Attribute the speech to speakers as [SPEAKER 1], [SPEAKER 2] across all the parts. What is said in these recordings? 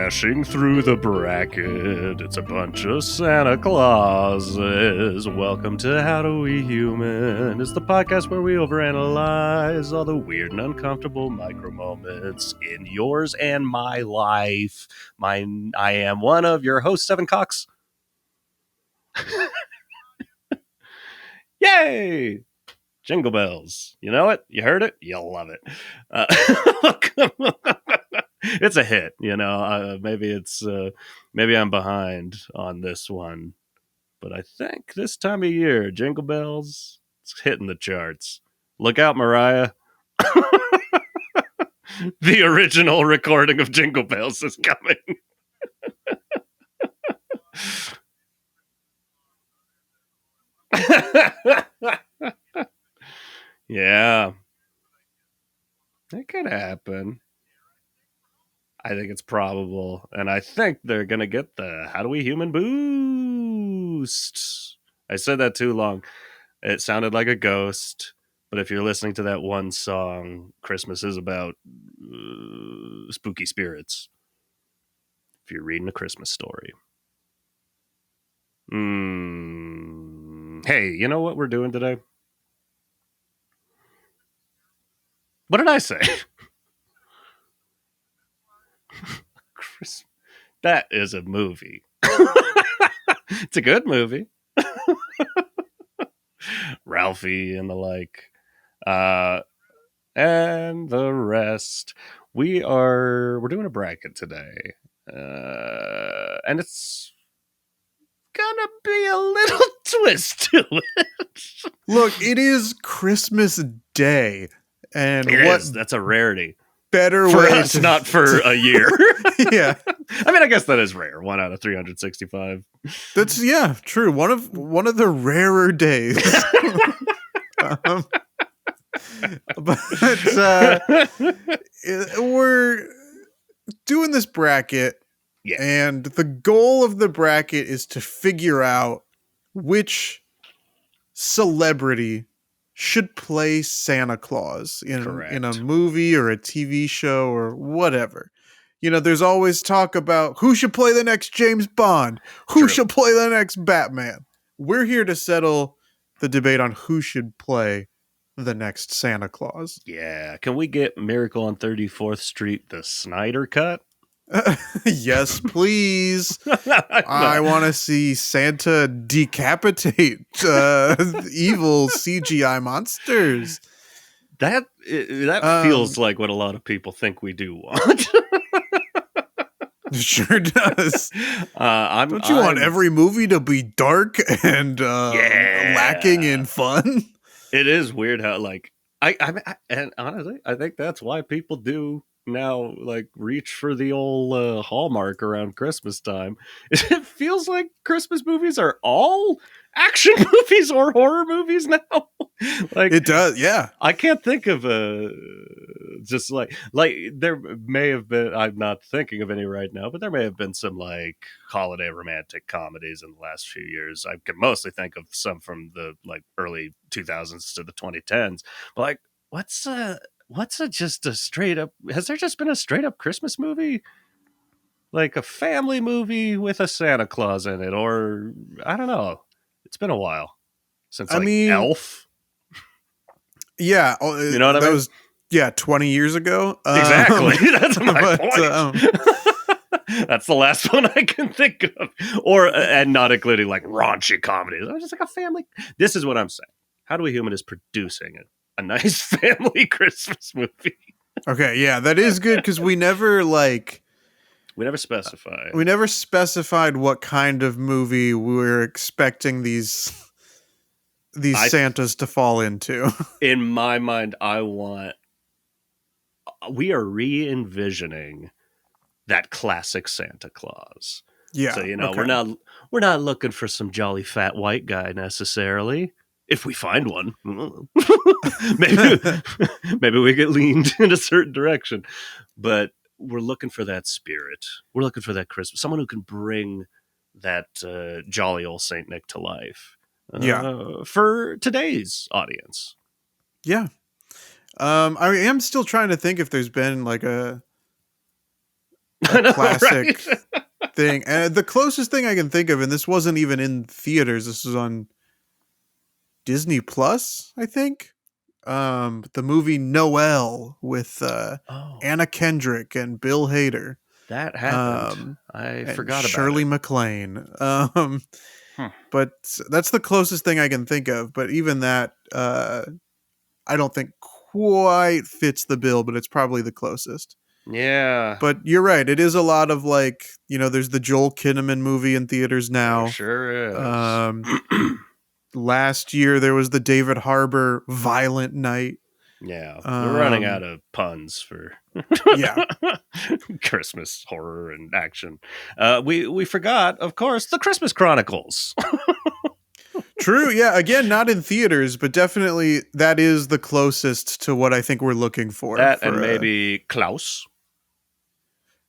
[SPEAKER 1] Dashing through the bracket, it's a bunch of Santa Clauses. Welcome to HowDoWeHuman. It's the podcast where we overanalyze all the weird and uncomfortable micro moments in yours and my life. I am one of your hosts, Evan Cox. Yay! Jingle bells. You know it? You heard it? You'll love it. It's a hit, you know. Maybe I'm behind on this one, but I think this time of year, Jingle Bells, it's hitting the charts. Look out, Mariah. The original recording of Jingle Bells is coming. Yeah. It could happen. I think it's probable. And I think they're going to get the HowDoWeHuman boost. I said that too long. It sounded like a ghost. But if you're listening to that one song, Christmas is about spooky spirits. If you're reading a Christmas story. Hey, you know what we're doing today? What did I say? That is a movie. It's a good movie. Ralphie and the like. And the rest. We're doing a bracket today. And it's gonna be a little twist to it.
[SPEAKER 2] Look, it is Christmas Day. And
[SPEAKER 1] that's a rarity.
[SPEAKER 2] Better
[SPEAKER 1] for
[SPEAKER 2] way
[SPEAKER 1] us, not for a year.
[SPEAKER 2] Yeah.
[SPEAKER 1] I mean, I guess that is rare. 1 out of 365.
[SPEAKER 2] That's true. One of the rarer days. But we're doing this bracket, and the goal of the bracket is to figure out which celebrity should play Santa Claus in a movie or a TV show or whatever. You know, there's always talk about who should play the next James Bond, who should play the next Batman. We're here to settle the debate on who should play the next Santa Claus.
[SPEAKER 1] Yeah. Can we get Miracle on 34th Street, the Snyder cut?
[SPEAKER 2] Yes, please. I want to see Santa decapitate evil CGI monsters.
[SPEAKER 1] That feels like what a lot of people think we do want.
[SPEAKER 2] Sure does. Don't you want every movie to be dark and lacking in fun?
[SPEAKER 1] It is weird how, like, and honestly, I think that's why people do now, like, reach for the old Hallmark around Christmas time. It feels like Christmas movies are all action movies or horror movies now. Like,
[SPEAKER 2] it does, yeah.
[SPEAKER 1] I can't think of just like there may have been, I'm not thinking of any right now, but there may have been some like holiday romantic comedies in the last few years. I can mostly think of some from the like early 2000s to the 2010s. But like, what's just a straight up, has there just been a straight up Christmas movie? Like a family movie with a Santa Claus in it, or I don't know. It's been a while since Elf.
[SPEAKER 2] Yeah.
[SPEAKER 1] You know what I mean?
[SPEAKER 2] That was 20 years ago.
[SPEAKER 1] Exactly. That's my point. That's the last one I can think of. And not including like raunchy comedies. Just like a family. This is what I'm saying. HowDoWeHuman is producing a nice family Christmas movie.
[SPEAKER 2] Okay, yeah, that is good because we never
[SPEAKER 1] specified.
[SPEAKER 2] We never specified what kind of movie we were expecting these Santas to fall into.
[SPEAKER 1] In my mind, we are re-envisioning that classic Santa Claus.
[SPEAKER 2] Yeah.
[SPEAKER 1] So, you know, we're not looking for some jolly fat white guy necessarily. If we find one, maybe we get leaned in a certain direction, but we're looking for that spirit. We're looking for that Christmas, someone who can bring that jolly old Saint Nick to life. For today's audience.
[SPEAKER 2] Yeah. I am still trying to think if there's been like a a classic thing. And the closest thing I can think of, and this wasn't even in theaters, this was on Disney Plus, I think. The movie Noelle with Anna Kendrick and Bill Hader.
[SPEAKER 1] That happened. I forgot about
[SPEAKER 2] Shirley
[SPEAKER 1] it.
[SPEAKER 2] MacLaine. But that's the closest thing I can think of. But even that, I don't think quite fits the bill, but it's probably the closest.
[SPEAKER 1] Yeah.
[SPEAKER 2] But you're right. It is a lot of like, there's the Joel Kinnaman movie in theaters now.
[SPEAKER 1] There sure is.
[SPEAKER 2] Last year there was the David Harbour Violent Night.
[SPEAKER 1] Yeah. We're running out of puns for Christmas horror and action. We forgot, of course, the Christmas Chronicles.
[SPEAKER 2] True, yeah. Again, not in theaters, but definitely that is the closest to what I think we're looking for.
[SPEAKER 1] That and maybe Klaus.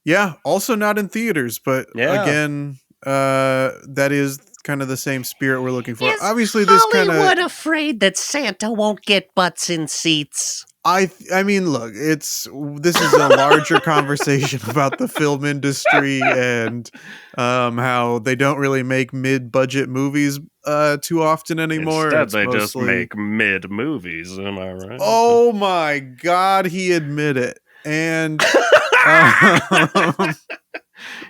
[SPEAKER 2] Yeah, also not in theaters, but again, that is kind of the same spirit we're looking for.
[SPEAKER 3] Is
[SPEAKER 2] obviously, this kind of
[SPEAKER 3] Hollywood afraid that Santa won't get butts in seats.
[SPEAKER 2] I mean, look, this is a larger conversation about the film industry and how they don't really make mid-budget movies too often anymore.
[SPEAKER 1] Instead, they just make mid-movies. Am I right?
[SPEAKER 2] Oh my God, he admit it. And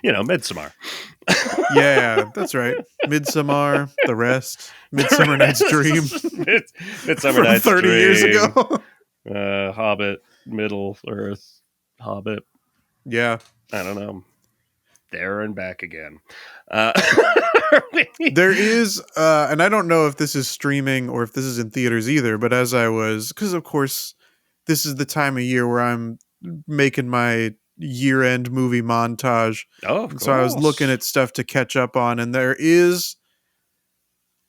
[SPEAKER 1] Midsommar.
[SPEAKER 2] Yeah, that's right. Midsommar, the rest. Midsummer Night's Dream.
[SPEAKER 1] Midsummer Night's
[SPEAKER 2] 30
[SPEAKER 1] Dream.
[SPEAKER 2] years ago.
[SPEAKER 1] Hobbit, Middle Earth, Hobbit.
[SPEAKER 2] Yeah.
[SPEAKER 1] I don't know. There and back again.
[SPEAKER 2] There is, and I don't know if this is streaming or if this is in theaters either, but because of course, this is the time of year where I'm making my year-end movie montage.
[SPEAKER 1] Oh, of course.
[SPEAKER 2] So I was looking at stuff to catch up on, and there is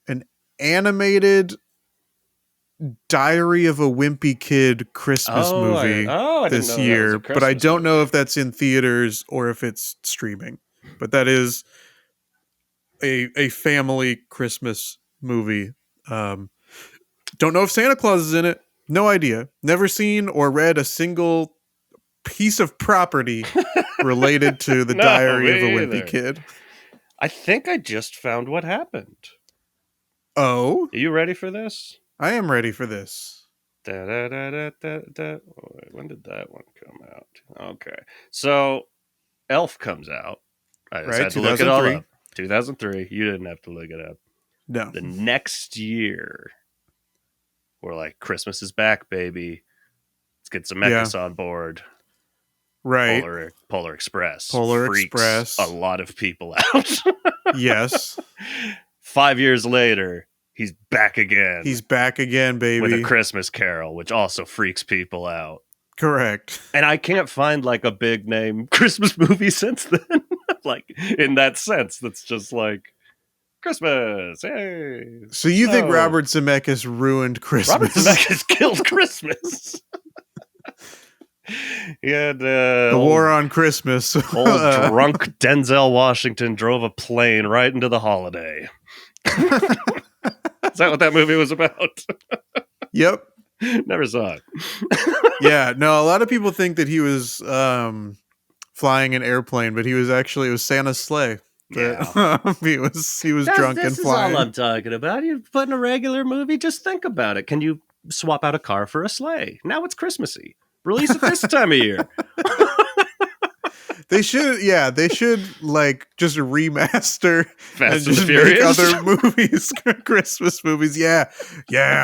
[SPEAKER 2] an animated Diary of a Wimpy Kid Christmas movie this year, but I don't know if that's in theaters or if it's streaming. But that is a family Christmas movie. Don't know if Santa Claus is in it. No idea. Never seen or read a single piece of property related to the Diary of a Wimpy Kid.
[SPEAKER 1] I think I just found what happened.
[SPEAKER 2] Oh?
[SPEAKER 1] Are you ready for this?
[SPEAKER 2] I am ready for this.
[SPEAKER 1] When did that one come out? Okay. So, Elf comes out. I just had to look it all up. 2003. You didn't have to look it up.
[SPEAKER 2] No.
[SPEAKER 1] The next year, we're like, Christmas is back, baby. Let's get Zemeckis on board.
[SPEAKER 2] Right.
[SPEAKER 1] Polar Express.
[SPEAKER 2] Express.
[SPEAKER 1] A lot of people out.
[SPEAKER 2] Yes.
[SPEAKER 1] 5 years later, he's back again.
[SPEAKER 2] He's back again, baby.
[SPEAKER 1] With A Christmas Carol, which also freaks people out.
[SPEAKER 2] Correct.
[SPEAKER 1] And I can't find like a big name Christmas movie since then. Like in that sense, that's just like Christmas. Hey.
[SPEAKER 2] So you think Robert Zemeckis ruined Christmas?
[SPEAKER 1] Robert Zemeckis killed Christmas. He had
[SPEAKER 2] the war on Christmas.
[SPEAKER 1] Old drunk Denzel Washington drove a plane right into the holiday. Is that what that movie was about?
[SPEAKER 2] Yep.
[SPEAKER 1] Never saw it.
[SPEAKER 2] Yeah, no, a lot of people think that he was flying an airplane, but it was Santa's sleigh.
[SPEAKER 1] Yeah.
[SPEAKER 2] he was drunk and flying.
[SPEAKER 1] This is all I'm talking about. You put in a regular movie, just think about it. Can you swap out a car for a sleigh? Now it's Christmassy. Release it this time of year.
[SPEAKER 2] They should like just remaster
[SPEAKER 1] Fast
[SPEAKER 2] and
[SPEAKER 1] and the Furious.
[SPEAKER 2] make other movies, Christmas movies. Yeah,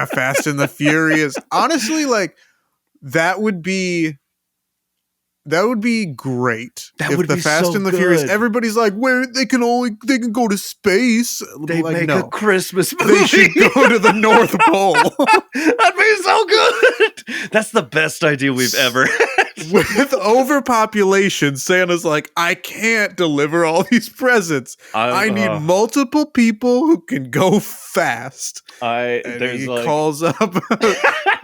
[SPEAKER 2] Fast and the Furious. Honestly, like that would be great.
[SPEAKER 1] If
[SPEAKER 2] the Fast
[SPEAKER 1] so
[SPEAKER 2] and the
[SPEAKER 1] good.
[SPEAKER 2] Furious, everybody's like, where they can go to space.
[SPEAKER 1] They
[SPEAKER 2] like,
[SPEAKER 1] make
[SPEAKER 2] no.
[SPEAKER 1] a Christmas movie.
[SPEAKER 2] They should go to the North Pole.
[SPEAKER 1] That'd be so good. That's the best idea we've ever had.
[SPEAKER 2] With overpopulation, Santa's like, I can't deliver all these presents. I need multiple people who can go fast.
[SPEAKER 1] He
[SPEAKER 2] calls up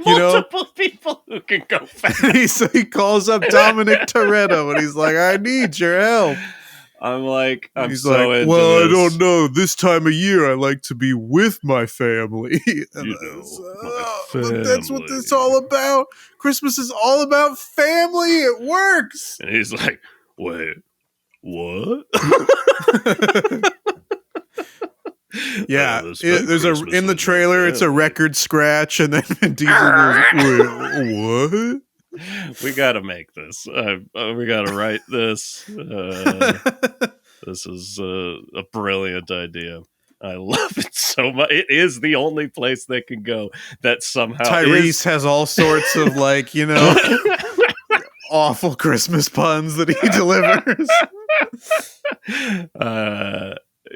[SPEAKER 1] multiple people who can go fast.
[SPEAKER 2] He calls up Dominic Toretto and he's like, I need your help.
[SPEAKER 1] He's so into
[SPEAKER 2] well,
[SPEAKER 1] this.
[SPEAKER 2] I don't know. This time of year, I like to be with my family.
[SPEAKER 1] But
[SPEAKER 2] that's what it's all about. Christmas is all about family. It works.
[SPEAKER 1] And he's like, wait, What?
[SPEAKER 2] Yeah, there's in the trailer. It's a record scratch, and then Vin Diesel goes, "What?"
[SPEAKER 1] We gotta make this. We gotta write this. This is a brilliant idea. I love it so much. It is the only place they can go that somehow
[SPEAKER 2] Tyrese has all sorts of awful Christmas puns that he delivers.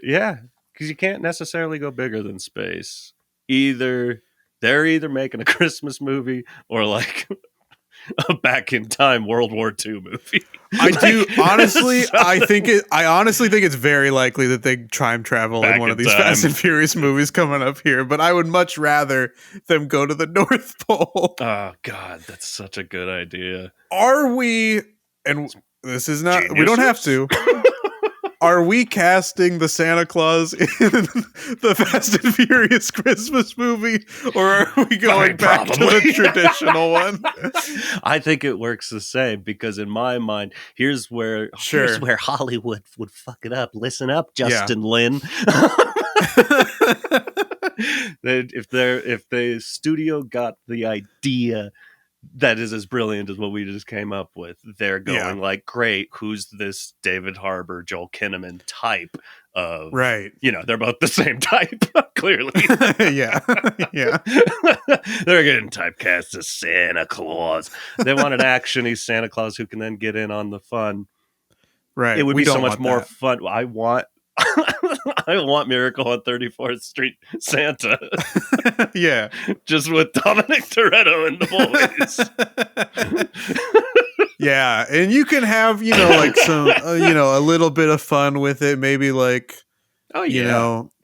[SPEAKER 1] Yeah, because you can't necessarily go bigger than space. They're either making a Christmas movie or like a back in time World War II movie.
[SPEAKER 2] I do honestly. I honestly think it's very likely that they time travel in one of these Fast and Furious movies coming up here. But I would much rather them go to the North Pole.
[SPEAKER 1] Oh God, that's such a good idea.
[SPEAKER 2] Are we? And this is not. Geniuses? We don't have to. Are we casting the Santa Claus in the Fast and Furious Christmas movie, or are we going back to the traditional one?
[SPEAKER 1] I think it works the same because in my mind, here's where
[SPEAKER 3] Hollywood would fuck it up. Listen up, Justin Lin.
[SPEAKER 1] If the studio got the idea that is as brilliant as what we just came up with, they're going like, great, who's this David Harbour, Joel Kinnaman type of,
[SPEAKER 2] right?
[SPEAKER 1] They're both the same type, clearly.
[SPEAKER 2] Yeah.
[SPEAKER 1] They're getting typecast as Santa Claus. They want an actiony Santa Claus who can then get in on the fun.
[SPEAKER 2] Right.
[SPEAKER 1] It would be so much more fun. I want Miracle on 34th Street Santa.
[SPEAKER 2] Yeah.
[SPEAKER 1] Just with Dominic Toretto and the boys.
[SPEAKER 2] Yeah. And you can have, some, a little bit of fun with it. Maybe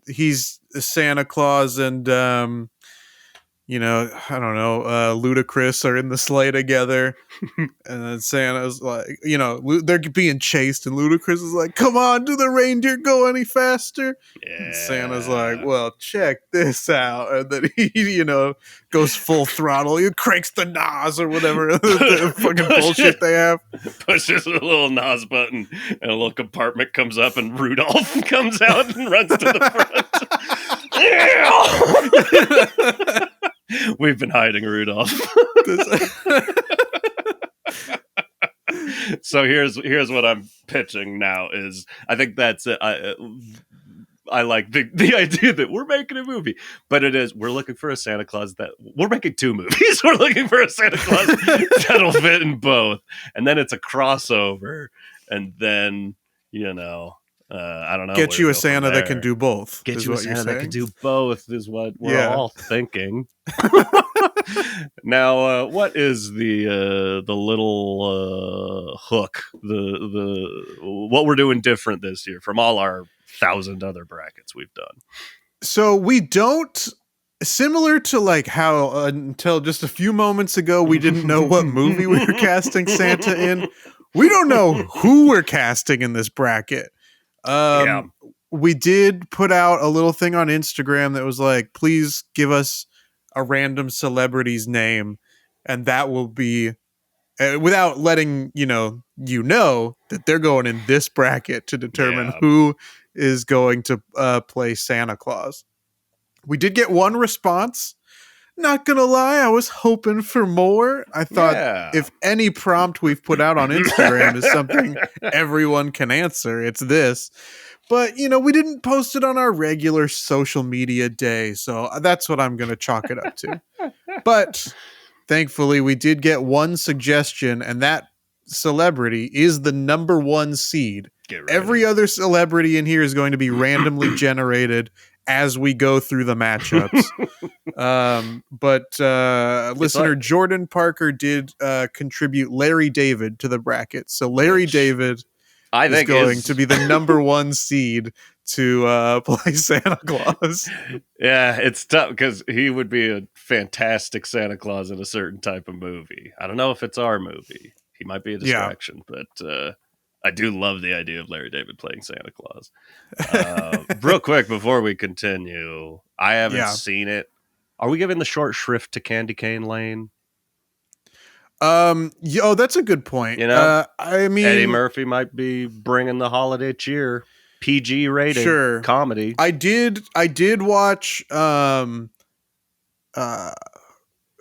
[SPEAKER 2] he's Santa Claus and, I don't know, Ludacris are in the sleigh together. And then Santa's like, they're being chased and Ludacris is like, come on, do the reindeer go any faster? Yeah. And Santa's like, well, check this out. And then he, goes full throttle. He cranks the NOS or whatever the fucking bullshit they have.
[SPEAKER 1] Pushes a little NOS button and a little compartment comes up and Rudolph comes out and runs to the front. We've been hiding Rudolph. So here's what I'm pitching now is I think that's it. I like the idea that we're making a movie, but we're looking for a Santa Claus we're making two movies. We're looking for a Santa Claus that'll fit in both. And then it's a crossover. And then, I don't know.
[SPEAKER 2] Get you a Santa that can do both.
[SPEAKER 1] Get you a Santa that can do both is what we're all thinking. Now, what is the little hook? What we're doing different this year from all our 1,000 other brackets we've done?
[SPEAKER 2] So we don't. Similar to how until just a few moments ago we didn't know what movie we were casting Santa in. We don't know who we're casting in this bracket. We did put out a little thing on Instagram that was like, please give us a random celebrity's name, and that will be without letting that they're going in this bracket to determine who is going to play Santa Claus. We did get one response. Not gonna lie, I was hoping for more. I thought if any prompt we've put out on Instagram is something everyone can answer, it's this. But, we didn't post it on our regular social media day, so that's what I'm going to chalk it up to. But thankfully, we did get one suggestion, and that celebrity is the number one seed. Every other celebrity in here is going to be randomly generated as we go through the matchups. But listener Jordan Parker did contribute Larry David to the bracket. So Larry David is going to be the number one seed to play Santa Claus.
[SPEAKER 1] Yeah, it's tough because he would be a fantastic Santa Claus in a certain type of movie. I don't know if it's our movie. He might be a distraction, but I do love the idea of Larry David playing Santa Claus. Real quick before we continue, I haven't seen it. Are we giving the short shrift to Candy Cane Lane?
[SPEAKER 2] That's a good point.
[SPEAKER 1] You know,
[SPEAKER 2] I mean,
[SPEAKER 1] Eddie Murphy might be bringing the holiday cheer. PG rated
[SPEAKER 2] sure.
[SPEAKER 1] comedy.
[SPEAKER 2] I did watch uh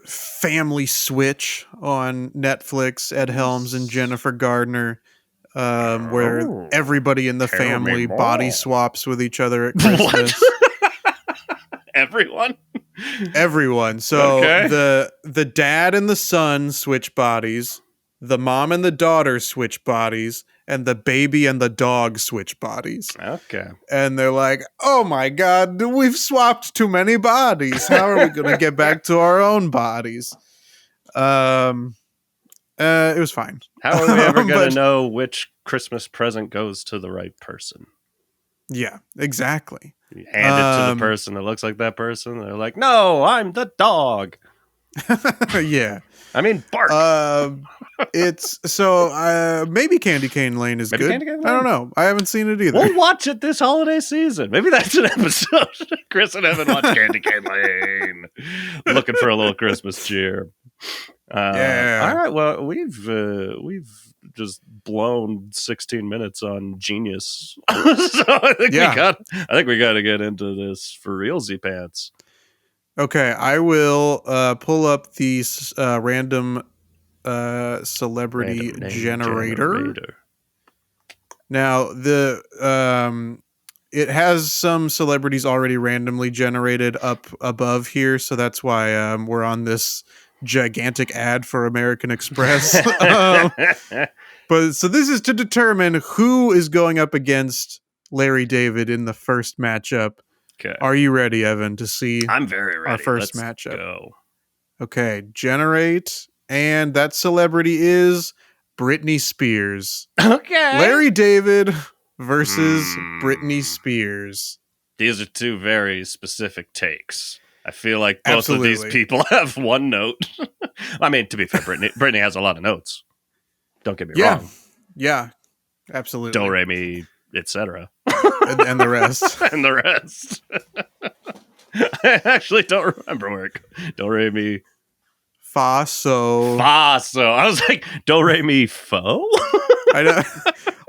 [SPEAKER 2] Family Switch on Netflix. Ed Helms and Jennifer Gardner, where everybody in the family body swaps with each other at Christmas.
[SPEAKER 1] Everyone.
[SPEAKER 2] So
[SPEAKER 1] Okay.
[SPEAKER 2] the dad and the son switch bodies, the mom and the daughter switch bodies, and the baby and the dog switch bodies.
[SPEAKER 1] Okay.
[SPEAKER 2] And they're like, oh my God, we've swapped too many bodies. How are we going to get back to our own bodies? It was fine.
[SPEAKER 1] How are we ever going to know which Christmas present goes to the right person?
[SPEAKER 2] Yeah, exactly.
[SPEAKER 1] You hand it to the person that looks like that person. They're like, no, I'm the dog.
[SPEAKER 2] Yeah.
[SPEAKER 1] I mean, bark.
[SPEAKER 2] It's so maybe Candy Cane Lane is good. I don't know. I haven't seen it either.
[SPEAKER 1] We'll watch it this holiday season. Maybe that's an episode. Chris and Evan watch Candy Cane Lane. Looking for a little Christmas cheer.
[SPEAKER 2] Yeah.
[SPEAKER 1] All right. Well, we've just blown 16 minutes on Genius. So I think we got to get into this for realsy pants.
[SPEAKER 2] Okay, I will pull up the random celebrity generator. Now it has some celebrities already randomly generated up above here, so that's why we're on this gigantic ad for American Express. But so this is to determine who is going up against Larry David in the first matchup.
[SPEAKER 1] Okay.
[SPEAKER 2] Are you ready, Evan, to see
[SPEAKER 1] I'm very ready.
[SPEAKER 2] Our first
[SPEAKER 1] Let's
[SPEAKER 2] matchup?
[SPEAKER 1] Go.
[SPEAKER 2] Okay, generate. And that celebrity is Britney Spears.
[SPEAKER 1] Okay.
[SPEAKER 2] Larry David versus Britney Spears.
[SPEAKER 1] These are two very specific takes. I feel like both of these people have one note. I mean, to be fair, Britney has a lot of notes. Don't get me wrong.
[SPEAKER 2] Yeah, absolutely.
[SPEAKER 1] Do, re, mi, etc.
[SPEAKER 2] and the rest.
[SPEAKER 1] And the rest. I actually don't remember where it goes. Do, re, mi.
[SPEAKER 2] Fa, so.
[SPEAKER 1] Fa, so. I was like, do, re, mi, fo?
[SPEAKER 2] I know.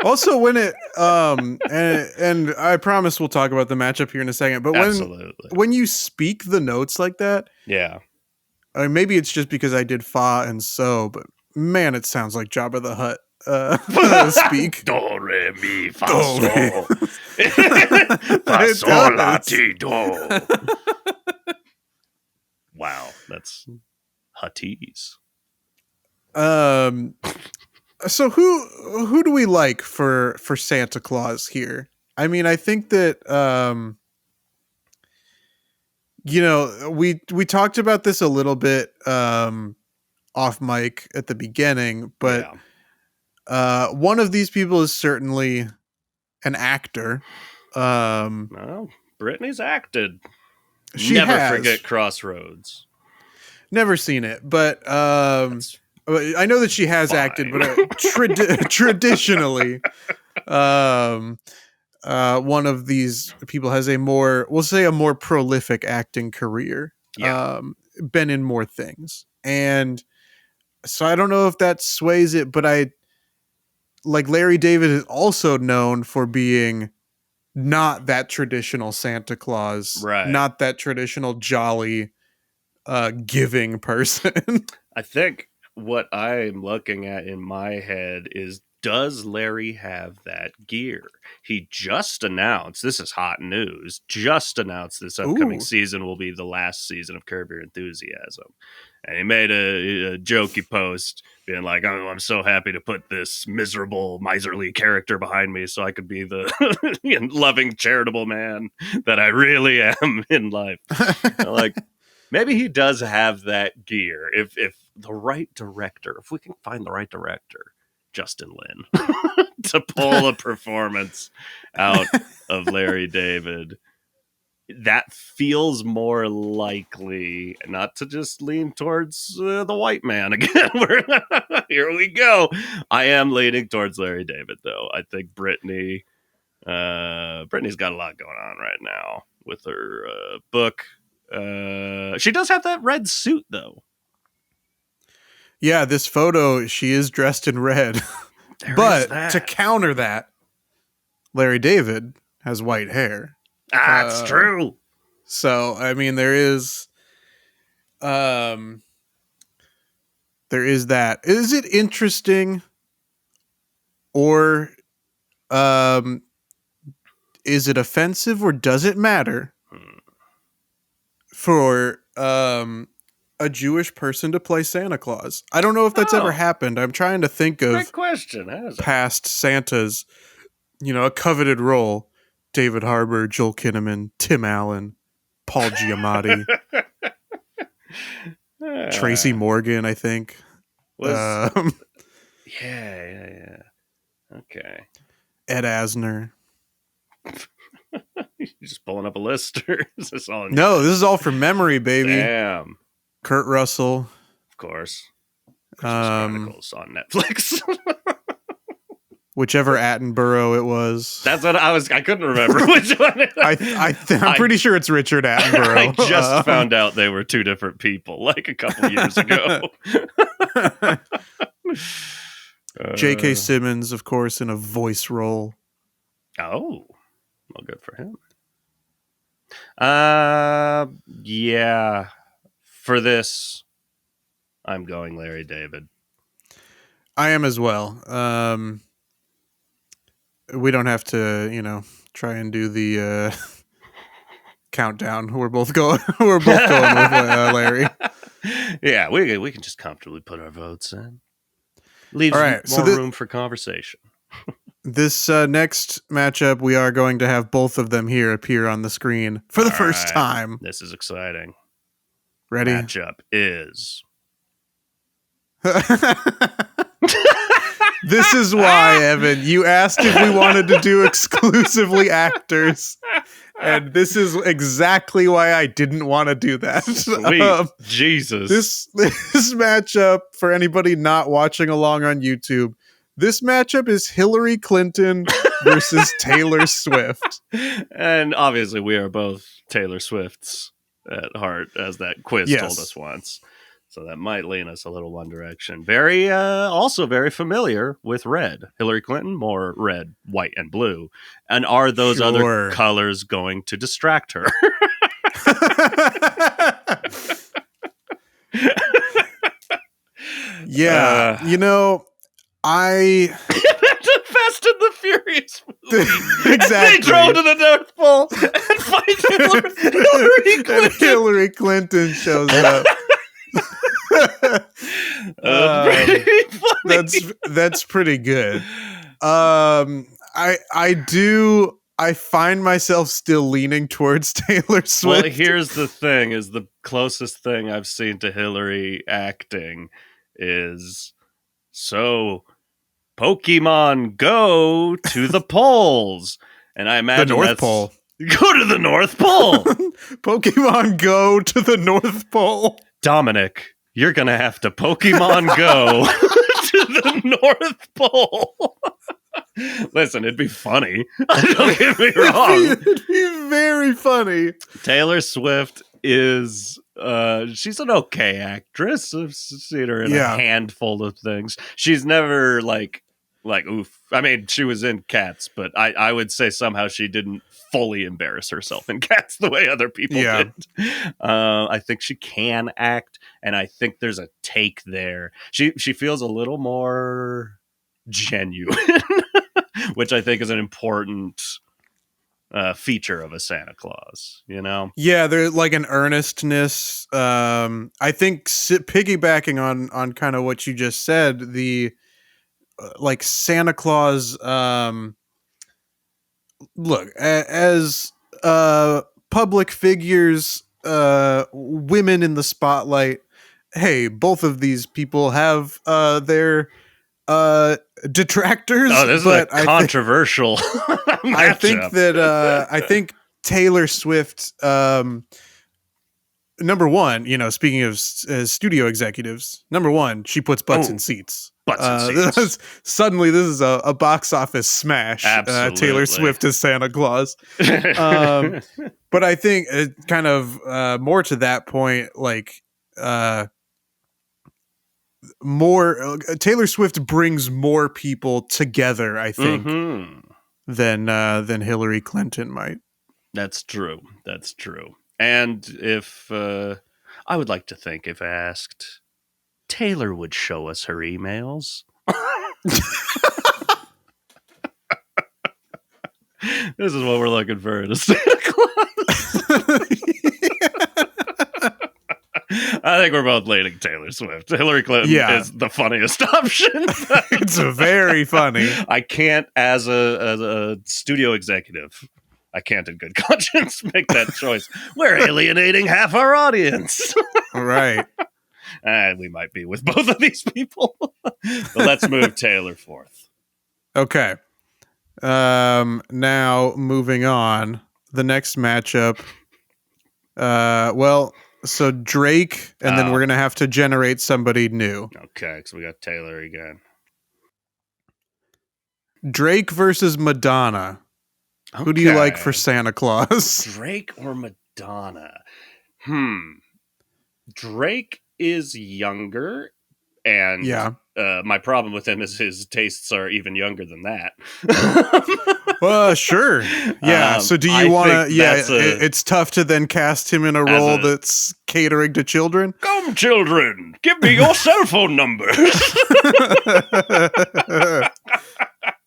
[SPEAKER 2] Also, when it and I promise we'll talk about the matchup here in a second. But when you speak the notes like that,
[SPEAKER 1] yeah.
[SPEAKER 2] I mean, maybe it's just because I did fa and so, but man, it sounds like Jabba the Hutt speak.
[SPEAKER 1] Do, re, mi, fa, so. Fa, so, la, ti, do. Wow, that's Huttese.
[SPEAKER 2] So who do we like for Santa Claus here? I mean, I think that we talked about this a little bit off mic at the beginning, but one of these people is certainly an actor.
[SPEAKER 1] Well, Britney's acted.
[SPEAKER 2] She
[SPEAKER 1] Never
[SPEAKER 2] has.
[SPEAKER 1] forget Crossroads.
[SPEAKER 2] Never seen it, but I know that she has acted, but traditionally, one of these people has a more prolific acting career.
[SPEAKER 1] Yeah.
[SPEAKER 2] Been in more things, and so I don't know if that sways it, but Larry David is also known for being not that traditional Santa Claus,
[SPEAKER 1] right?
[SPEAKER 2] Not that traditional jolly, giving person.
[SPEAKER 1] I think what I'm looking at in my head is, does Larry have that gear? He just announced, this is hot news, this upcoming season will be the last season of Curb Your Enthusiasm. And he made a jokey post being like, oh, I'm so happy to put this miserable, miserly character behind me so I could be the loving, charitable man that I really am in life. Like, maybe he does have that gear. If the right director, if we can find the right director, Justin Lin, to pull a performance out of Larry David, that feels more likely, not to just lean towards the white man again. Here we go. I am leaning towards Larry David, though. I think Britney's got a lot going on right now with her book. She does have that red suit, though.
[SPEAKER 2] Yeah, this photo, she is dressed in red. But to counter that, Larry David has white hair.
[SPEAKER 1] It's true.
[SPEAKER 2] So, I mean, there is that. Is it interesting, or is it offensive, or does it matter for a Jewish person to play Santa Claus? I don't know if that's ever happened. I'm trying to think of
[SPEAKER 1] Great question.
[SPEAKER 2] past Santas, a coveted role. David Harbour, Joel Kinnaman, Tim Allen, Paul Giamatti, Tracy Morgan, I think.
[SPEAKER 1] Yeah. Okay.
[SPEAKER 2] Ed Asner.
[SPEAKER 1] You're just pulling up a list, or is this all?
[SPEAKER 2] No, this is all from memory, baby.
[SPEAKER 1] Damn.
[SPEAKER 2] Kurt Russell,
[SPEAKER 1] of course. Christmas Chronicles on Netflix.
[SPEAKER 2] Whichever Attenborough it was.
[SPEAKER 1] That's what I couldn't remember which one.
[SPEAKER 2] I'm pretty sure it's Richard Attenborough.
[SPEAKER 1] I just found out they were two different people, like a couple years ago.
[SPEAKER 2] J.K. Simmons, of course, in a voice role.
[SPEAKER 1] Oh, well, good for him. Yeah. For this, I'm going Larry David.
[SPEAKER 2] I am as well. We don't have to, try and do the countdown. We're both going. We're both going with Larry.
[SPEAKER 1] Yeah, we can just comfortably put our votes in. Leaves more room for conversation.
[SPEAKER 2] This next matchup, we are going to have both of them here appear on the screen for the first time.
[SPEAKER 1] This is exciting.
[SPEAKER 2] Ready?
[SPEAKER 1] Matchup is.
[SPEAKER 2] This is why, Evan, you asked if we wanted to do exclusively actors. And this is exactly why I didn't want to do that.
[SPEAKER 1] Sweet. Jesus.
[SPEAKER 2] This matchup, for anybody not watching along on YouTube, this matchup is Hillary Clinton versus Taylor Swift.
[SPEAKER 1] And obviously we are both Taylor Swifts at heart, as that quiz told us once. So that might lean us a little one direction. Also very familiar with red. Hillary Clinton, more red, white, and blue. And are those other colors going to distract her?
[SPEAKER 2] Yeah.
[SPEAKER 1] Fast and the Furious movie.
[SPEAKER 2] Exactly.
[SPEAKER 1] They drove to the North Pole and find Hillary Clinton.
[SPEAKER 2] And Hillary Clinton shows up. That's pretty good. I find myself still leaning towards Taylor Swift.
[SPEAKER 1] Well, here's the thing: is the closest thing I've seen to Hillary acting is Pokemon Go to the polls, and I imagine
[SPEAKER 2] the North Pole.
[SPEAKER 1] Go to the North Pole.
[SPEAKER 2] Pokemon Go to the North Pole.
[SPEAKER 1] Dominic, you're going to have to Pokemon Go to the North Pole. Listen, it'd be funny. Don't get me wrong.
[SPEAKER 2] It'd be very funny.
[SPEAKER 1] Taylor Swift is, she's an okay actress. I've seen her in a handful of things. She's never like oof. I mean, she was in Cats, but I would say somehow she didn't fully embarrass herself in Cats the way other people did. I think she can act, and I think there's a take there. She feels a little more genuine, which I think is an important feature of a Santa Claus,
[SPEAKER 2] Yeah, there's like an earnestness. I think piggybacking on kind of what you just said, the like Santa Claus, look, as public figures, women in the spotlight, hey, both of these people have their detractors.
[SPEAKER 1] Oh, this is a controversial matchup.
[SPEAKER 2] I think Taylor Swift, number one, speaking of studio executives, number one, she puts butts in seats. Suddenly, this is a box office smash. Taylor Swift as Santa Claus. But I think kind of more to that point, like more Taylor Swift brings more people together, I think, than Hillary Clinton might.
[SPEAKER 1] That's true. And if I would like to think, if asked, Taylor would show us her emails. This is what we're looking for in a Santa Claus. I think we're both leaning Taylor Swift. Hillary Clinton is the funniest option.
[SPEAKER 2] It's very funny.
[SPEAKER 1] I can't, as a studio executive, I can't in good conscience make that choice. We're alienating half our audience.
[SPEAKER 2] Right.
[SPEAKER 1] We might be with both of these people. But let's move Taylor forth.
[SPEAKER 2] Okay. Now moving on. The next matchup. So Drake, and then we're going to have to generate somebody new.
[SPEAKER 1] Okay, so we got Taylor again.
[SPEAKER 2] Drake versus Madonna. Okay. Who do you like for Santa Claus?
[SPEAKER 1] Drake or Madonna? Drake is younger, and my problem with him is his tastes are even younger than that.
[SPEAKER 2] Sure. Yeah. So do you want to? Yeah, it's tough to then cast him in a role that's catering to children.
[SPEAKER 1] Come, children, give me your cell phone numbers.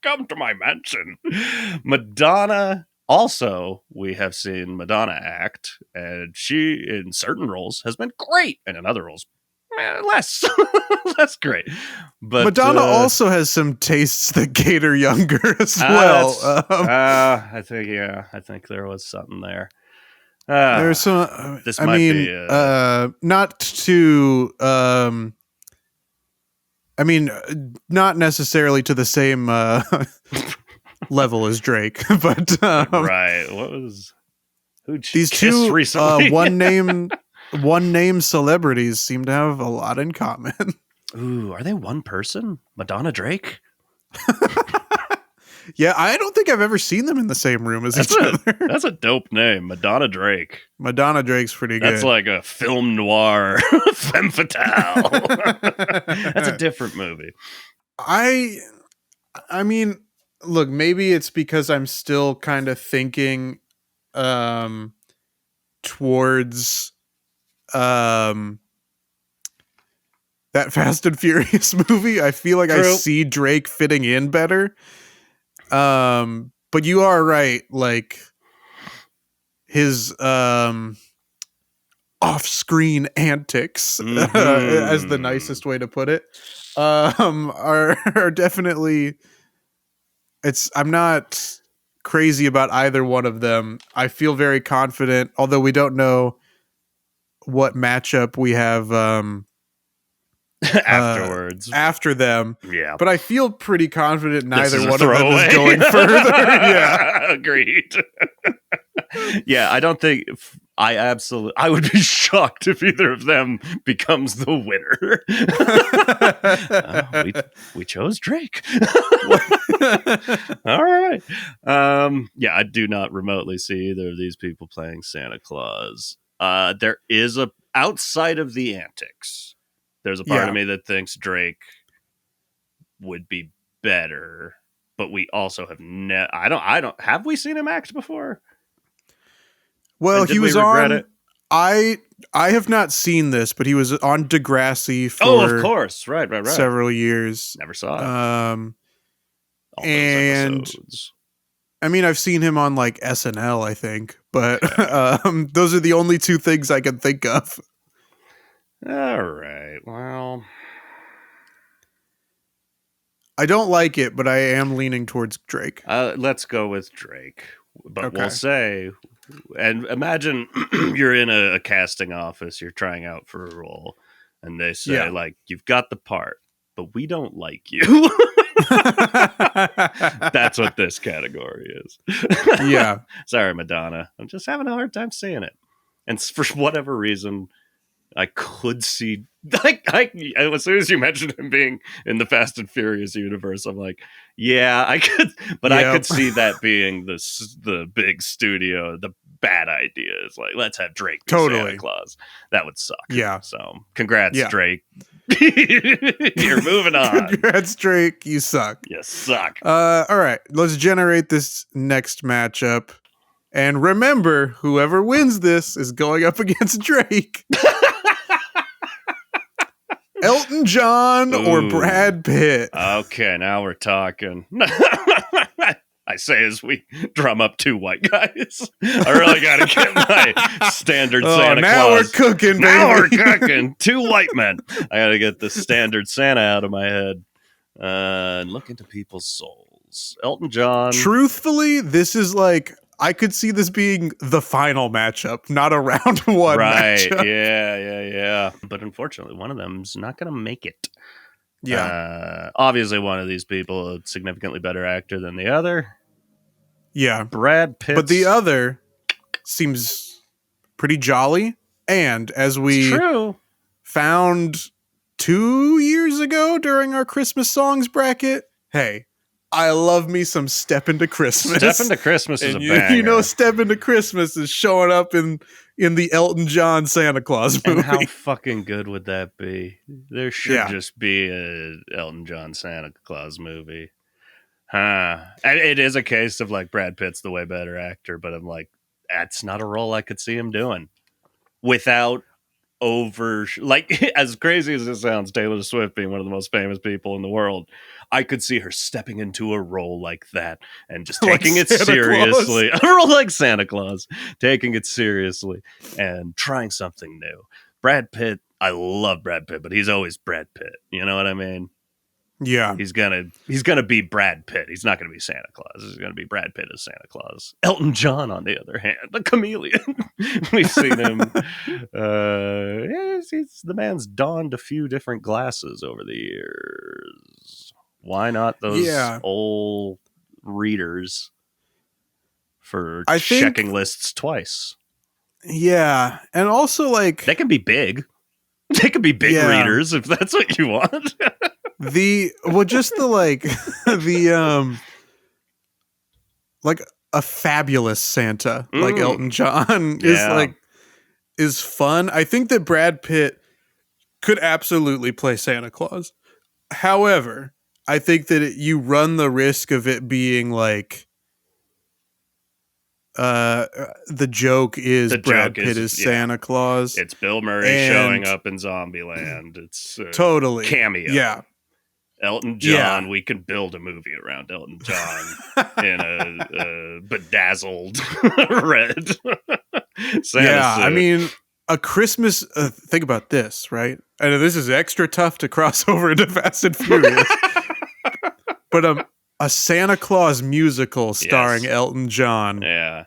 [SPEAKER 1] Come to my mansion. Madonna. Also, we have seen Madonna act, and she, in certain roles, has been great, and in other roles, less great. But
[SPEAKER 2] Madonna also has some tastes that cater younger as well.
[SPEAKER 1] I think there was something there.
[SPEAKER 2] There's some. This might be not to. Not necessarily to the same level as Drake, but
[SPEAKER 1] right. What was
[SPEAKER 2] these two one name celebrities seem to have a lot in common.
[SPEAKER 1] Ooh, are they one person? Madonna, Drake?
[SPEAKER 2] Yeah, I don't think I've ever seen them in the same room as each other.
[SPEAKER 1] That's a dope name, Madonna Drake.
[SPEAKER 2] Madonna Drake's pretty good.
[SPEAKER 1] That's like a film noir femme fatale. That's a different movie.
[SPEAKER 2] I mean, look, maybe it's because I'm still kind of thinking towards that Fast and Furious movie. I feel like I see Drake fitting in better. But you are right, like his off-screen antics, as the nicest way to put it, are definitely. I'm not crazy about either one of them. I feel very confident, although we don't know what matchup we have
[SPEAKER 1] afterwards
[SPEAKER 2] after them.
[SPEAKER 1] Yeah,
[SPEAKER 2] but I feel pretty confident neither one of them is going further. Yeah,
[SPEAKER 1] agreed. Yeah, I don't think I would be shocked if either of them becomes the winner. We chose Drake. All right. Yeah, I do not remotely see either of these people playing Santa Claus. There is outside of the antics, there's a part of me that thinks Drake would be better, but we also have have we seen him act before?
[SPEAKER 2] Well, he was on it? I have not seen this, but he was on Degrassi for
[SPEAKER 1] of course. Right.
[SPEAKER 2] several years.
[SPEAKER 1] Never saw it.
[SPEAKER 2] And episodes. I mean, I've seen him on like SNL, I think, but those are the only two things I can think of.
[SPEAKER 1] All right. Well,
[SPEAKER 2] I don't like it, but I am leaning towards Drake.
[SPEAKER 1] Let's go with Drake. But we'll say, and imagine you're in a casting office, you're trying out for a role, and they say, like, you've got the part, but we don't like you. That's what this category is.
[SPEAKER 2] Yeah.
[SPEAKER 1] Sorry, Madonna. I'm just having a hard time seeing it. And for whatever reason, I could see, as soon as you mentioned him being in the Fast and Furious universe, I'm like, yeah, I could, but I could see that being the big studio. The bad idea is like, let's have Drake be Santa Claus. That would suck.
[SPEAKER 2] Yeah.
[SPEAKER 1] So, congrats, Drake. You're moving on.
[SPEAKER 2] Congrats, Drake. You suck.
[SPEAKER 1] You suck.
[SPEAKER 2] All right, let's generate this next matchup. And remember, whoever wins this is going up against Drake. Elton John or Brad Pitt?
[SPEAKER 1] Okay, now we're talking. I say as we drum up 2 white guys. I really got to get my standard Santa
[SPEAKER 2] now
[SPEAKER 1] Claus.
[SPEAKER 2] We're cooking, baby.
[SPEAKER 1] Now we're cooking. 2 white men. I got to get the standard Santa out of my head and look into people's souls. Elton John.
[SPEAKER 2] Truthfully, this is like, I could see this being the final matchup, not a round 1 matchup.
[SPEAKER 1] Yeah. But unfortunately, one of them's not going to make it.
[SPEAKER 2] Yeah.
[SPEAKER 1] Obviously, one of these people is a significantly better actor than the other.
[SPEAKER 2] Yeah.
[SPEAKER 1] Brad Pitt.
[SPEAKER 2] But the other seems pretty jolly. And as we found 2 years ago during our Christmas songs bracket, hey, I love me some Step Into Christmas.
[SPEAKER 1] Step Into Christmas is a banger.
[SPEAKER 2] You know, Step Into Christmas is showing up in the Elton John Santa Claus movie.
[SPEAKER 1] And how fucking good would that be? There should just be a Elton John Santa Claus movie. And it is a case of like Brad Pitt's the way better actor, but I'm like, that's not a role I could see him doing without as crazy as it sounds, Taylor Swift being one of the most famous people in the world, I could see her stepping into a role like that and just taking it seriously. A role like Santa Claus, taking it seriously and trying something new. Brad Pitt, I love Brad Pitt, but he's always Brad Pitt. You know what I mean?
[SPEAKER 2] Yeah.
[SPEAKER 1] He's gonna be Brad Pitt. He's not gonna be Santa Claus. He's gonna be Brad Pitt as Santa Claus. Elton John, on the other hand, the chameleon. We've seen him. The man's donned a few different glasses over the years. Why not those old readers for checking lists twice? Yeah.
[SPEAKER 2] And also, like,
[SPEAKER 1] they can be big. They can be big readers if that's what you want.
[SPEAKER 2] Like a fabulous Santa like Elton John is fun. I think that Brad Pitt could absolutely play Santa Claus. However, I think that you run the risk of it being like the joke is Brad Pitt is Santa Claus.
[SPEAKER 1] It's Bill Murray showing up in Zombieland. It's
[SPEAKER 2] totally
[SPEAKER 1] cameo.
[SPEAKER 2] Yeah.
[SPEAKER 1] Elton John, we can build a movie around Elton John in a bedazzled red Santa suit.
[SPEAKER 2] I mean, a Christmas... think about this, right? I know this is extra tough to cross over into Fast and Furious. But a Santa Claus musical starring Elton John.
[SPEAKER 1] Yeah.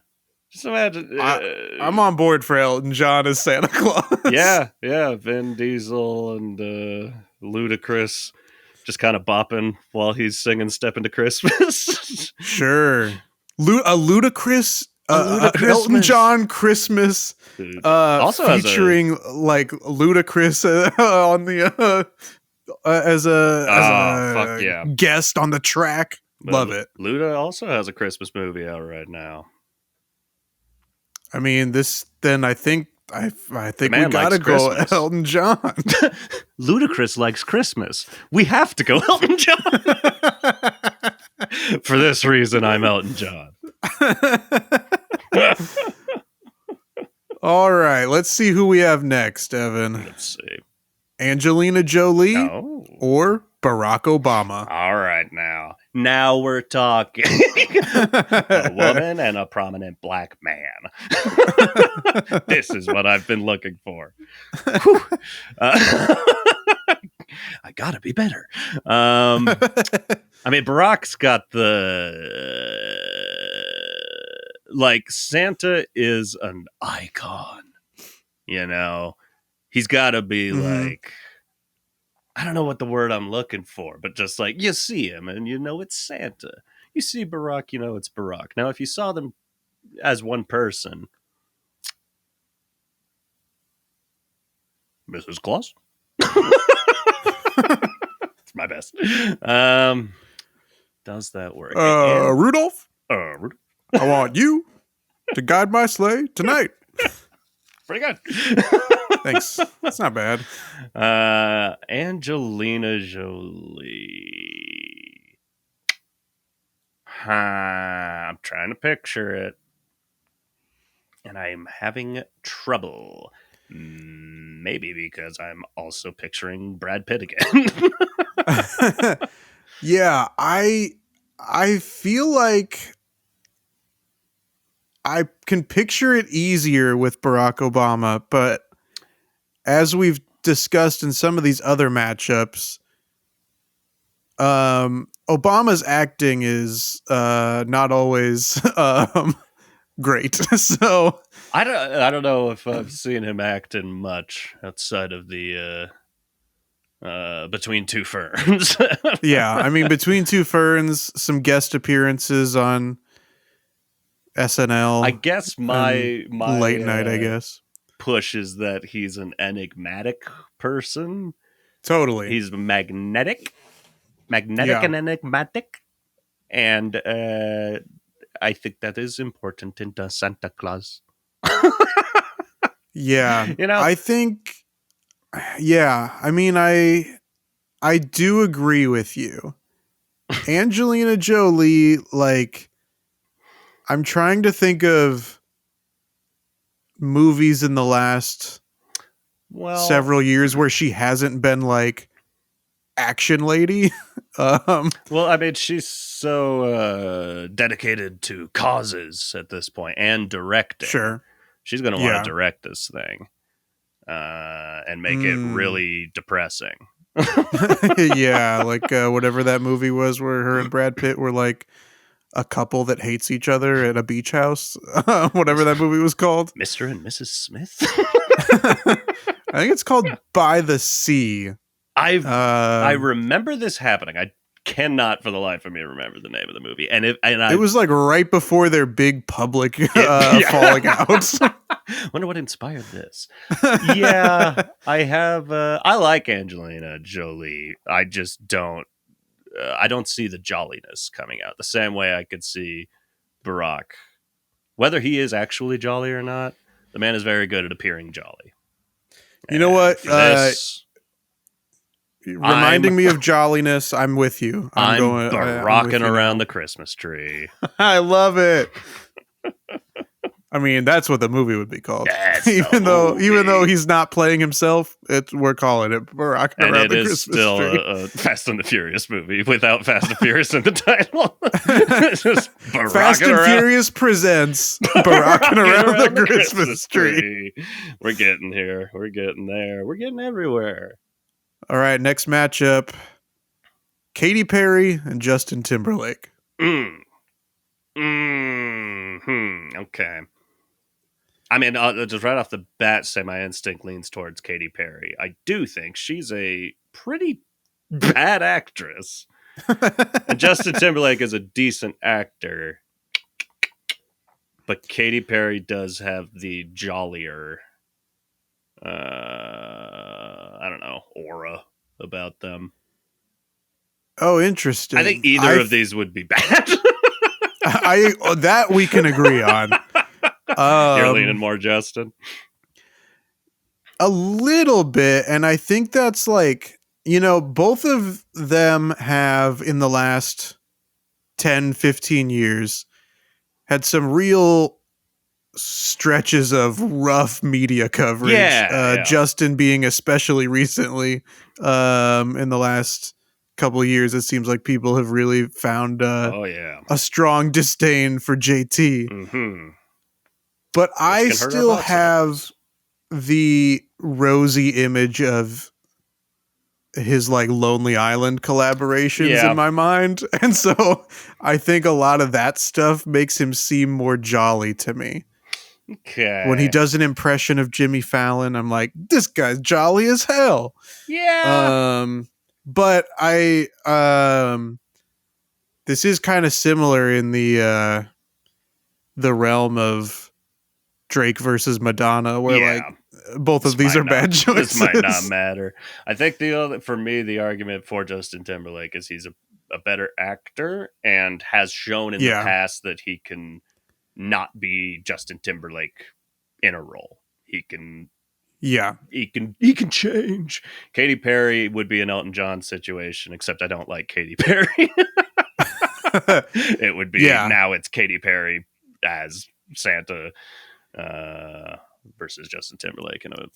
[SPEAKER 1] Just imagine...
[SPEAKER 2] I'm on board for Elton John as Santa Claus.
[SPEAKER 1] Yeah. Vin Diesel and Ludacris... just kind of bopping while he's singing "Step Into Christmas."
[SPEAKER 2] Sure, a ludicrous Elton John Christmas,
[SPEAKER 1] also
[SPEAKER 2] featuring like Ludacris on the as a guest on the track. Love it.
[SPEAKER 1] Luda also has a Christmas movie out right now.
[SPEAKER 2] I mean, I think we gotta go Elton John.
[SPEAKER 1] Ludacris likes Christmas. We have to go Elton John. For this reason, I'm Elton John.
[SPEAKER 2] All right, let's see who we have next, Evan.
[SPEAKER 1] Let's see.
[SPEAKER 2] Angelina Jolie or Barack Obama.
[SPEAKER 1] All right, now we're talking. A woman and a prominent black man. This is what I've been looking for. I gotta be better. I mean, Barack's got Santa is an icon. You know, he's got to be like, I don't know what the word I'm looking for, but just like you see him and you know it's Santa. You see Barack, you know it's Barack. Now, if you saw them as one person, Mrs. Claus. It's my best. Does that work?
[SPEAKER 2] Rudolph? I want you to guide my sleigh tonight.
[SPEAKER 1] Pretty good.
[SPEAKER 2] Thanks. It's not bad.
[SPEAKER 1] Angelina Jolie. I'm trying to picture it, and I'm having trouble. Maybe because I'm also picturing Brad Pitt again.
[SPEAKER 2] Yeah, I feel like I can picture it easier with Barack Obama, but as we've discussed in some of these other matchups, Obama's acting is not always great. So
[SPEAKER 1] I don't know if I've seen him act in much outside of the Between Two Ferns.
[SPEAKER 2] yeah, I mean, Between Two Ferns, some guest appearances on SNL.
[SPEAKER 1] I guess my
[SPEAKER 2] late night, I guess.
[SPEAKER 1] push is that he's an enigmatic person.
[SPEAKER 2] Totally.
[SPEAKER 1] He's magnetic
[SPEAKER 2] Yeah.
[SPEAKER 1] and enigmatic. And I think that is important in the Santa Claus.
[SPEAKER 2] Yeah.
[SPEAKER 1] You know?
[SPEAKER 2] I think, yeah, I mean, I do agree with you. Angelina Jolie, like, I'm trying to think of movies in the last several years where she hasn't been like action lady.
[SPEAKER 1] Well, I mean, she's so dedicated to causes at this point and directing.
[SPEAKER 2] Sure.
[SPEAKER 1] She's going to want to direct this thing and make it really depressing.
[SPEAKER 2] Yeah, like whatever that movie was where her and Brad Pitt were like a couple that hates each other at a beach house. Whatever that movie was called.
[SPEAKER 1] Mr. and Mrs. Smith?
[SPEAKER 2] I think it's called By the Sea.
[SPEAKER 1] I remember this happening. I cannot for the life of me remember the name of the movie.
[SPEAKER 2] It was like right before their big public falling out.
[SPEAKER 1] Wonder what inspired this. Yeah, I have. I like Angelina Jolie. I just don't. I don't see the jolliness coming out the same way I could see Barack. Whether he is actually jolly or not, the man is very good at appearing jolly.
[SPEAKER 2] You know what? Reminding me of jolliness, I'm with you.
[SPEAKER 1] I'm rocking around the Christmas tree.
[SPEAKER 2] I love it. I mean, that's what the movie would be called. Even though he's not playing himself, we're calling it Rocking Around the Christmas Tree.
[SPEAKER 1] And it is still a Fast and the Furious movie without Fast and Furious in the title. Just
[SPEAKER 2] Fast and Furious presents Rocking Around the Christmas Tree.
[SPEAKER 1] We're getting here. We're getting there. We're getting everywhere.
[SPEAKER 2] All right, next matchup. Katy Perry and Justin Timberlake.
[SPEAKER 1] Okay. I mean, just right off the bat, say my instinct leans towards Katy Perry. I do think she's a pretty bad actress. And Justin Timberlake is a decent actor. But Katy Perry does have the jollier, I don't know, aura about them.
[SPEAKER 2] Oh, interesting.
[SPEAKER 1] I think either of these would be bad.
[SPEAKER 2] That we can agree on.
[SPEAKER 1] You're leaning more Justin?
[SPEAKER 2] A little bit, and I think that's like, both of them have in the last 10, 15 years had some real stretches of rough media coverage. Yeah. Justin being especially recently in the last couple of years, it seems like people have really found a strong disdain for JT.
[SPEAKER 1] Mm-hmm.
[SPEAKER 2] But I still have the rosy image of his like Lonely Island collaborations in my mind. And so I think a lot of that stuff makes him seem more jolly to me.
[SPEAKER 1] Okay.
[SPEAKER 2] When he does an impression of Jimmy Fallon, I'm like, this guy's jolly as hell.
[SPEAKER 1] Yeah.
[SPEAKER 2] But this is kind of similar in the realm of Drake versus Madonna, where like both of these are bad choices.
[SPEAKER 1] This might not matter. I think for me, the argument for Justin Timberlake is he's a better actor and has shown in the past that he can not be Justin Timberlake in a role. He can
[SPEAKER 2] Yeah.
[SPEAKER 1] He can change. Katy Perry would be an Elton John situation, except I don't like Katy Perry. It would be now it's Katy Perry as Santa versus Justin Timberlake in a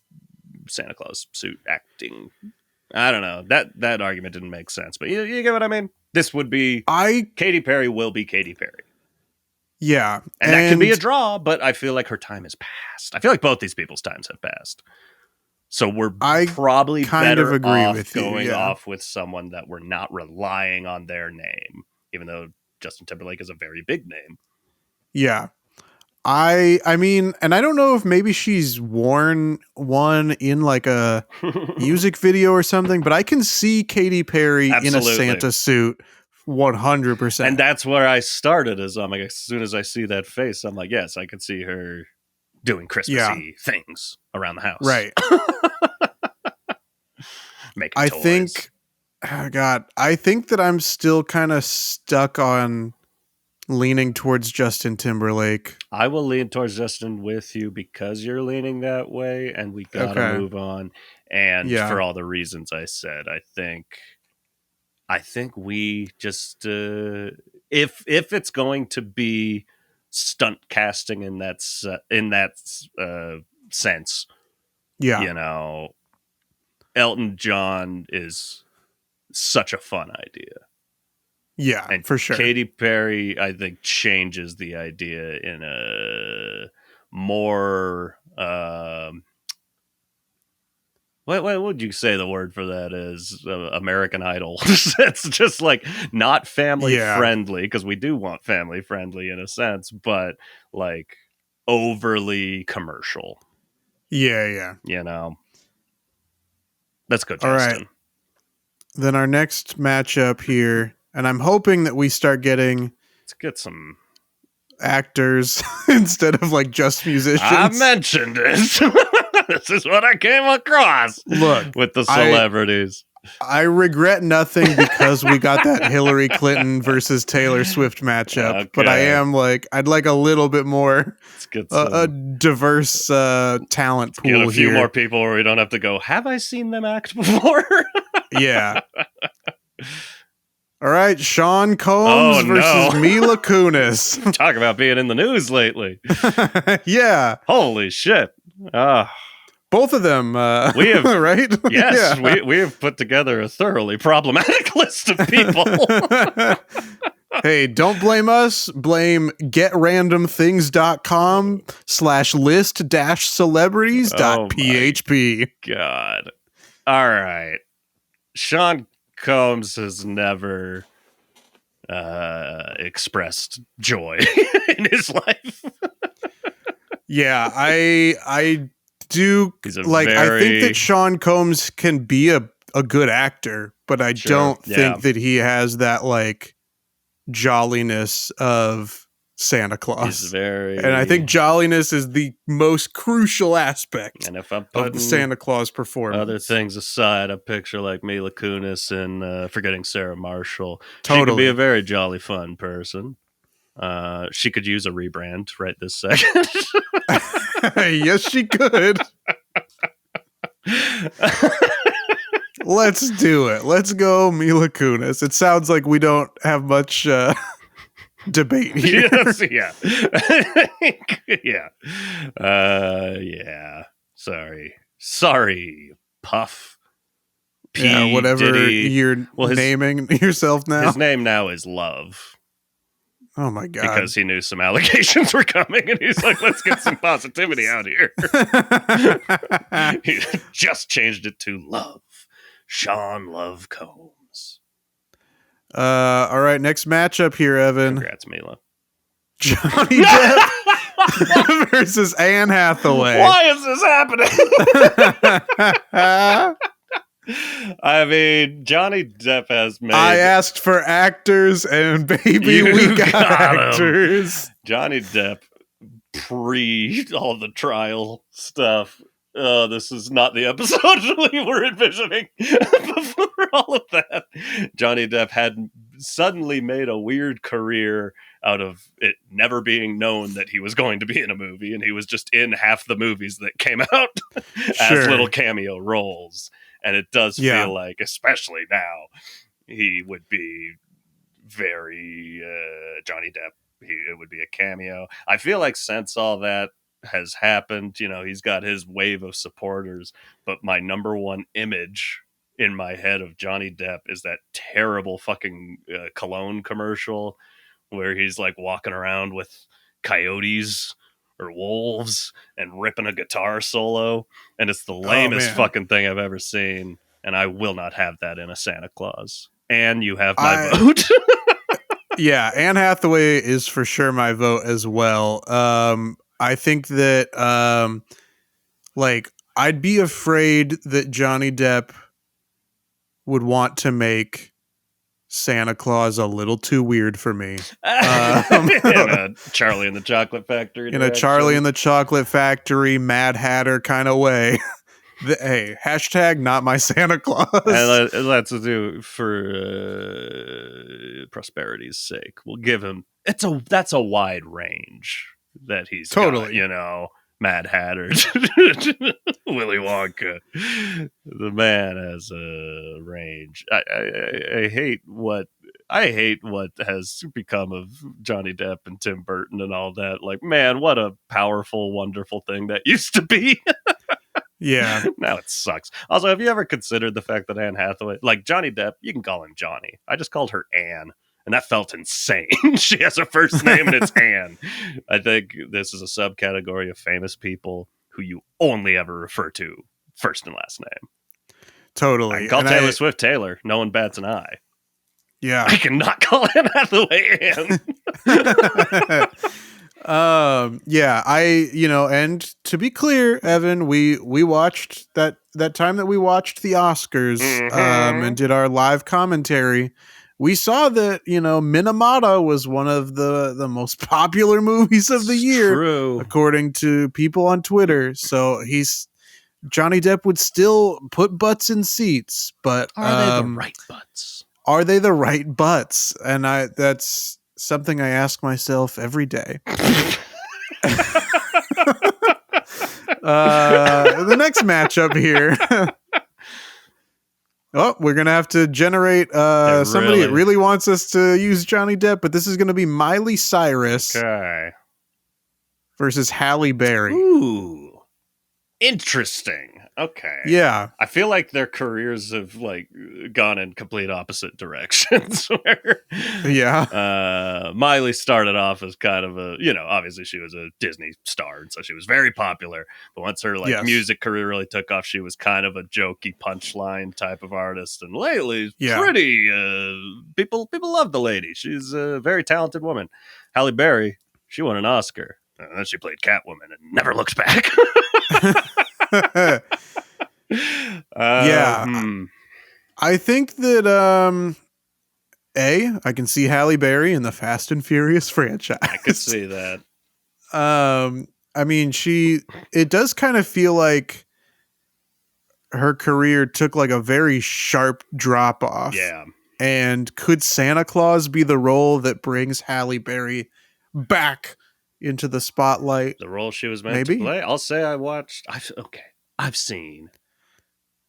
[SPEAKER 1] Santa Claus suit acting. I don't know. That argument didn't make sense, but you get what I mean? This would be Katy Perry will be Katy Perry.
[SPEAKER 2] Yeah.
[SPEAKER 1] And that can be a draw, but I feel like her time has passed. I feel like both these people's times have passed. So we're probably better off going off with someone that we're not relying on their name, even though Justin Timberlake is a very big name.
[SPEAKER 2] Yeah. I mean, and I don't know if maybe she's worn one in like a music video or something, but I can see Katy Perry in a Santa suit 100%.
[SPEAKER 1] And that's where I started, is I'm like, as soon as I see that face, I'm like, yes, I could see her doing Christmassy things around the house.
[SPEAKER 2] Right.
[SPEAKER 1] Making toys.
[SPEAKER 2] I think that I'm still kind of stuck on leaning towards Justin Timberlake.
[SPEAKER 1] I will lean towards Justin with you because you're leaning that way, and we gotta move on. And for all the reasons I said, I think we just if it's going to be stunt casting in that sense, you know, Elton John is such a fun idea.
[SPEAKER 2] Yeah,
[SPEAKER 1] and
[SPEAKER 2] for sure.
[SPEAKER 1] Katy Perry, I think, changes the idea in a more what would you say the word for that is? American Idol. It's just like not family friendly, because we do want family friendly in a sense, but like overly commercial.
[SPEAKER 2] Yeah.
[SPEAKER 1] You know, let's go, Justin. All right.
[SPEAKER 2] Then our next matchup here, and I'm hoping that we start getting.
[SPEAKER 1] Let's get some
[SPEAKER 2] actors instead of like just musicians.
[SPEAKER 1] I mentioned it. This is what I came across.
[SPEAKER 2] Look,
[SPEAKER 1] with the celebrities.
[SPEAKER 2] I regret nothing because we got that Hillary Clinton versus Taylor Swift matchup. Okay. But I am like, I'd like a little bit more a diverse talent pool
[SPEAKER 1] get a few more people where we don't have to go, have I seen them act before?
[SPEAKER 2] Yeah. All right, Sean Combs versus Mila Kunis.
[SPEAKER 1] Talk about being in the news lately.
[SPEAKER 2] Yeah.
[SPEAKER 1] Holy shit.
[SPEAKER 2] Both of them, we have, right?
[SPEAKER 1] Yes, we have put together a thoroughly problematic list of people.
[SPEAKER 2] Hey, don't blame us. Blame getrandomthings.com/list-celebrities.php.
[SPEAKER 1] God. All right. Sean Combs has never expressed joy in his life.
[SPEAKER 2] Yeah, I do like. I think that Sean Combs can be a good actor, but I don't think that he has that like jolliness of Santa Claus. And I think jolliness is the most crucial aspect of the Santa Claus performance.
[SPEAKER 1] Other things aside, I picture like Mila Kunis and Forgetting Sarah Marshall. Totally. She could be a very jolly, fun person. She could use a rebrand right this second.
[SPEAKER 2] Yes, she could. Let's do it. Let's go, Mila Kunis. It sounds like we don't have much debate here.
[SPEAKER 1] Yes, yeah. Yeah. Sorry, Puff.
[SPEAKER 2] Whatever you're naming yourself now.
[SPEAKER 1] His name now is Love.
[SPEAKER 2] Oh my God.
[SPEAKER 1] Because he knew some allegations were coming and he's like, let's get some positivity out here. He just changed it to Love. Sean Love Combs.
[SPEAKER 2] All right, next matchup here, Evan.
[SPEAKER 1] Congrats, Mila.
[SPEAKER 2] Johnny Depp versus Anne Hathaway.
[SPEAKER 1] Why is this happening? I mean, Johnny Depp has made...
[SPEAKER 2] I asked for actors, and baby, we got actors.
[SPEAKER 1] Johnny Depp, pre all the trial stuff. This is not the episode we were envisioning. Before all of that, Johnny Depp had suddenly made a weird career out of it never being known that he was going to be in a movie, and he was just in half the movies that came out as little cameo roles. And it does feel like, especially now, he would be very Johnny Depp. It would be a cameo. I feel like since all that has happened, he's got his wave of supporters, but my number one image in my head of Johnny Depp is that terrible fucking cologne commercial where he's like walking around with coyotes or wolves and ripping a guitar solo, and it's the lamest fucking thing I've ever seen, and I will not have that in a Santa Claus. And you have my vote.
[SPEAKER 2] Yeah, Anne Hathaway is for sure my vote as well. I think that I'd be afraid that Johnny Depp would want to make Santa Claus a little too weird for me.
[SPEAKER 1] In a Charlie and the Chocolate Factory.
[SPEAKER 2] In a Charlie and the Chocolate Factory, Mad Hatter kind of way. Hey, hashtag not my Santa Claus.
[SPEAKER 1] And let's do for prosperity's sake. We'll give him. That's a wide range that he's
[SPEAKER 2] totally
[SPEAKER 1] got, Mad Hatter, Willy Wonka. The man has a range. I hate what has become of Johnny Depp and Tim Burton and all that. Like, man, what a powerful, wonderful thing that used to be.
[SPEAKER 2] Yeah.
[SPEAKER 1] Now it sucks. Also, have you ever considered the fact that Anne Hathaway, like Johnny Depp, you can call him Johnny. I just called her Anne, and that felt insane. She has a first name and it's Anne. I think this is a subcategory of famous people who you only ever refer to first and last name.
[SPEAKER 2] Totally.
[SPEAKER 1] I can call Taylor Swift Taylor. No one bats an eye.
[SPEAKER 2] Yeah.
[SPEAKER 1] I cannot call Anne Hathaway Anne.
[SPEAKER 2] And to be clear, Evan, we watched that time that we watched the Oscars and did our live commentary. We saw that, Minamata was one of the most popular movies of the year, according to people on Twitter. So Johnny Depp would still put butts in seats, but
[SPEAKER 1] are they the right butts?
[SPEAKER 2] Are they the right butts? And that's something I ask myself every day. The next matchup here. We're going to have to generate somebody that really wants us to use Johnny Depp, but this is going to be Miley Cyrus versus Halle Berry.
[SPEAKER 1] Ooh, interesting. Okay.
[SPEAKER 2] Yeah.
[SPEAKER 1] I feel like their careers have gone in complete opposite directions. Miley started off as kind of obviously she was a Disney star, and so she was very popular. But once her music career really took off, she was kind of a jokey punchline type of artist. And lately, pretty people love the lady. She's a very talented woman. Halle Berry, she won an Oscar, and then she played Catwoman and never looked back.
[SPEAKER 2] I think that I can see Halle Berry in the Fast and Furious franchise.
[SPEAKER 1] I could see that.
[SPEAKER 2] I mean, it does kind of feel like her career took a very sharp drop off.
[SPEAKER 1] Yeah.
[SPEAKER 2] And could Santa Claus be the role that brings Halle Berry back into the spotlight?
[SPEAKER 1] The role she was meant to play? I'll say I've seen.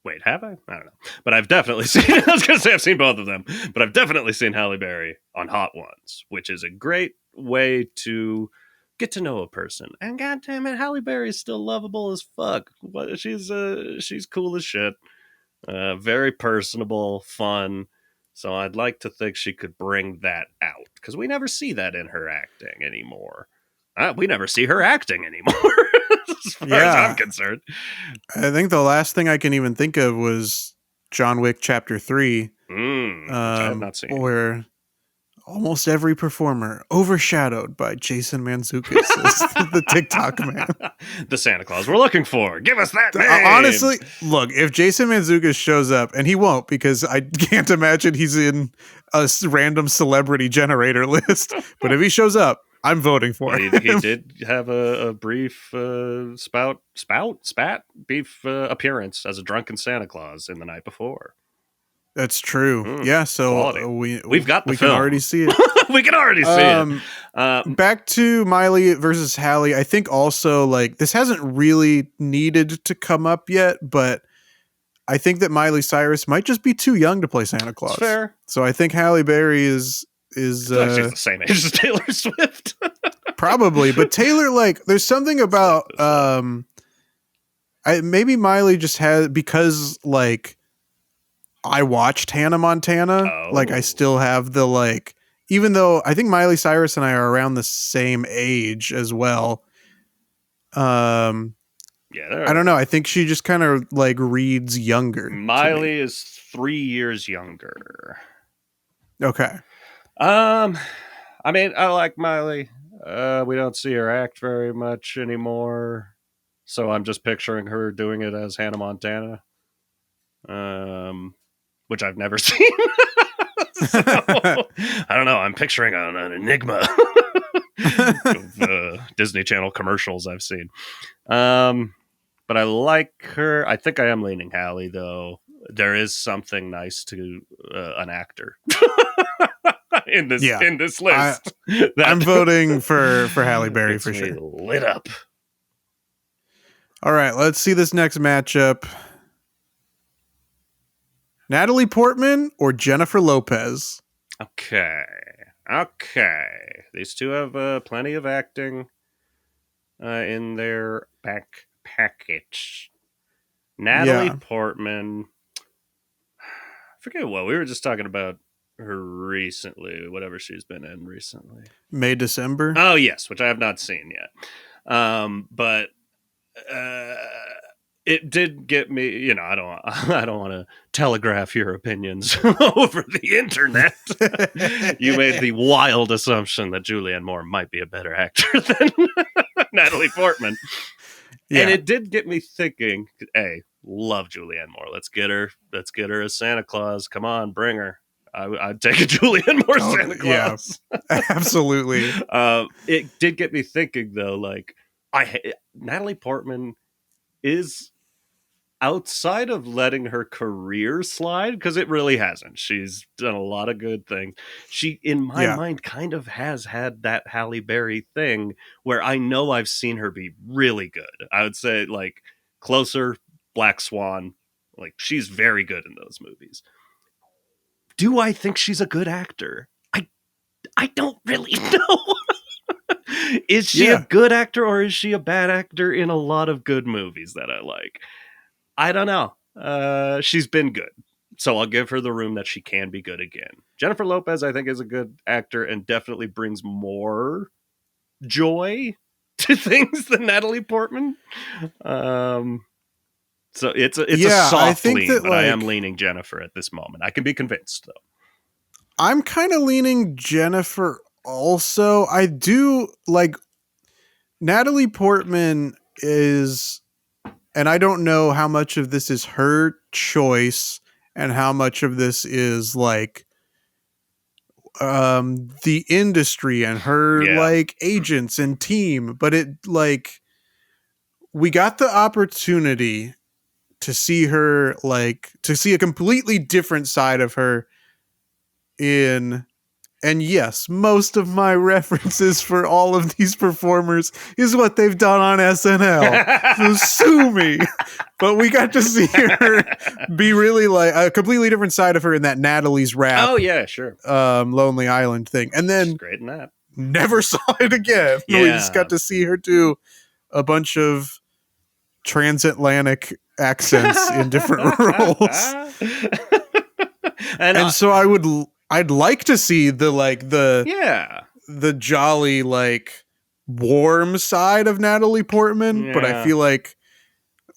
[SPEAKER 1] Wait, have I? I don't know. But I've definitely seen. I was going to say I've seen both of them, but I've definitely seen Halle Berry on Hot Ones, which is a great way to get to know a person. And goddamn it, Halle Berry is still lovable as fuck. She's cool as shit. Very personable, fun. So I'd like to think she could bring that out, because we never see that in her acting anymore. We never see her acting anymore. As far as I'm concerned.
[SPEAKER 2] I think the last thing I can even think of was John Wick Chapter 3.
[SPEAKER 1] Which I have not seen.
[SPEAKER 2] Where almost every performer overshadowed by Jason Mantzoukas as the TikTok man.
[SPEAKER 1] The Santa Claus we're looking for. Give us that name.
[SPEAKER 2] Honestly, look, if Jason Mantzoukas shows up, and he won't, because I can't imagine he's in a random celebrity generator list, but if he shows up, I'm voting for him.
[SPEAKER 1] He did have a brief beef appearance as a drunken Santa Claus in The Night Before.
[SPEAKER 2] That's true. Yeah, so we've
[SPEAKER 1] got the
[SPEAKER 2] we
[SPEAKER 1] film.
[SPEAKER 2] can already see it.
[SPEAKER 1] We can already see it.
[SPEAKER 2] Back to Miley versus Hallie. I think also like this hasn't really needed to come up yet, but I think that Miley Cyrus might just be too young to play Santa Claus.
[SPEAKER 1] It's fair.
[SPEAKER 2] So I think Halle Berry is
[SPEAKER 1] she's the same age as Taylor Swift.
[SPEAKER 2] Probably, but Taylor, like, there's something about maybe Miley just has, because like I watched Hannah Montana, like I still have the like, even though I think Miley Cyrus and I are around the same age as well. I don't know. I think she just kind of like reads younger.
[SPEAKER 1] Miley is 3 years younger.
[SPEAKER 2] Okay.
[SPEAKER 1] I mean, I like Miley. We don't see her act very much anymore, so I'm just picturing her doing it as Hannah Montana, which I've never seen. So, I don't know. I'm picturing an enigma of Disney Channel commercials I've seen. But I like her. I think I am leaning Hallie, though. There is something nice to an actor in this list.
[SPEAKER 2] I'm voting for Halle Berry for sure.
[SPEAKER 1] Lit up.
[SPEAKER 2] All right, let's see this next matchup. Natalie Portman or Jennifer Lopez?
[SPEAKER 1] Okay. These two have plenty of acting in their back package. Natalie Portman. I forget what we were just talking about her recently, whatever she's been in recently.
[SPEAKER 2] May, December?
[SPEAKER 1] Oh, yes, which I have not seen yet. But it did get me, I don't want to telegraph your opinions over the internet. You made the wild assumption that Julianne Moore might be a better actor than Natalie Portman. Yeah. And it did get me thinking, hey, love Julianne Moore. Let's get her as Santa Claus. Come on, bring her. I'd take a Julianne Moore Santa Claus.
[SPEAKER 2] Yeah, absolutely.
[SPEAKER 1] It did get me thinking, though, like, Natalie Portman is, outside of letting her career slide, because it really hasn't. She's done a lot of good things. She, in my mind, kind of has had that Halle Berry thing where I know I've seen her be really good. I would say, like, Closer, Black Swan, like, she's very good in those movies. Do I think she's a good actor? I don't really know. Is she a good actor, or is she a bad actor in a lot of good movies that I like? I don't know. She's been good, so I'll give her the room that she can be good again. Jennifer Lopez, I think, is a good actor and definitely brings more joy to things than Natalie Portman. So it's a soft lean, but I am leaning Jennifer at this moment. I can be convinced, though.
[SPEAKER 2] I'm kind of leaning Jennifer also. I do like Natalie Portman is, and I don't know how much of this is her choice and how much of this is like the industry and her like agents and team, but it like we got the opportunity to see her, like, to see a completely different side of her in, and yes, most of my references for all of these performers is what they've done on SNL. So sue me. But we got to see her be really like a completely different side of her in that Natalie's Rap.
[SPEAKER 1] Oh yeah, sure.
[SPEAKER 2] Lonely Island thing. And then
[SPEAKER 1] she's great in that.
[SPEAKER 2] Never saw it again. Yeah. We just got to see her do a bunch of transatlantic accents in different roles. and so I'd like to see the jolly, like, warm side of Natalie Portman, but I feel like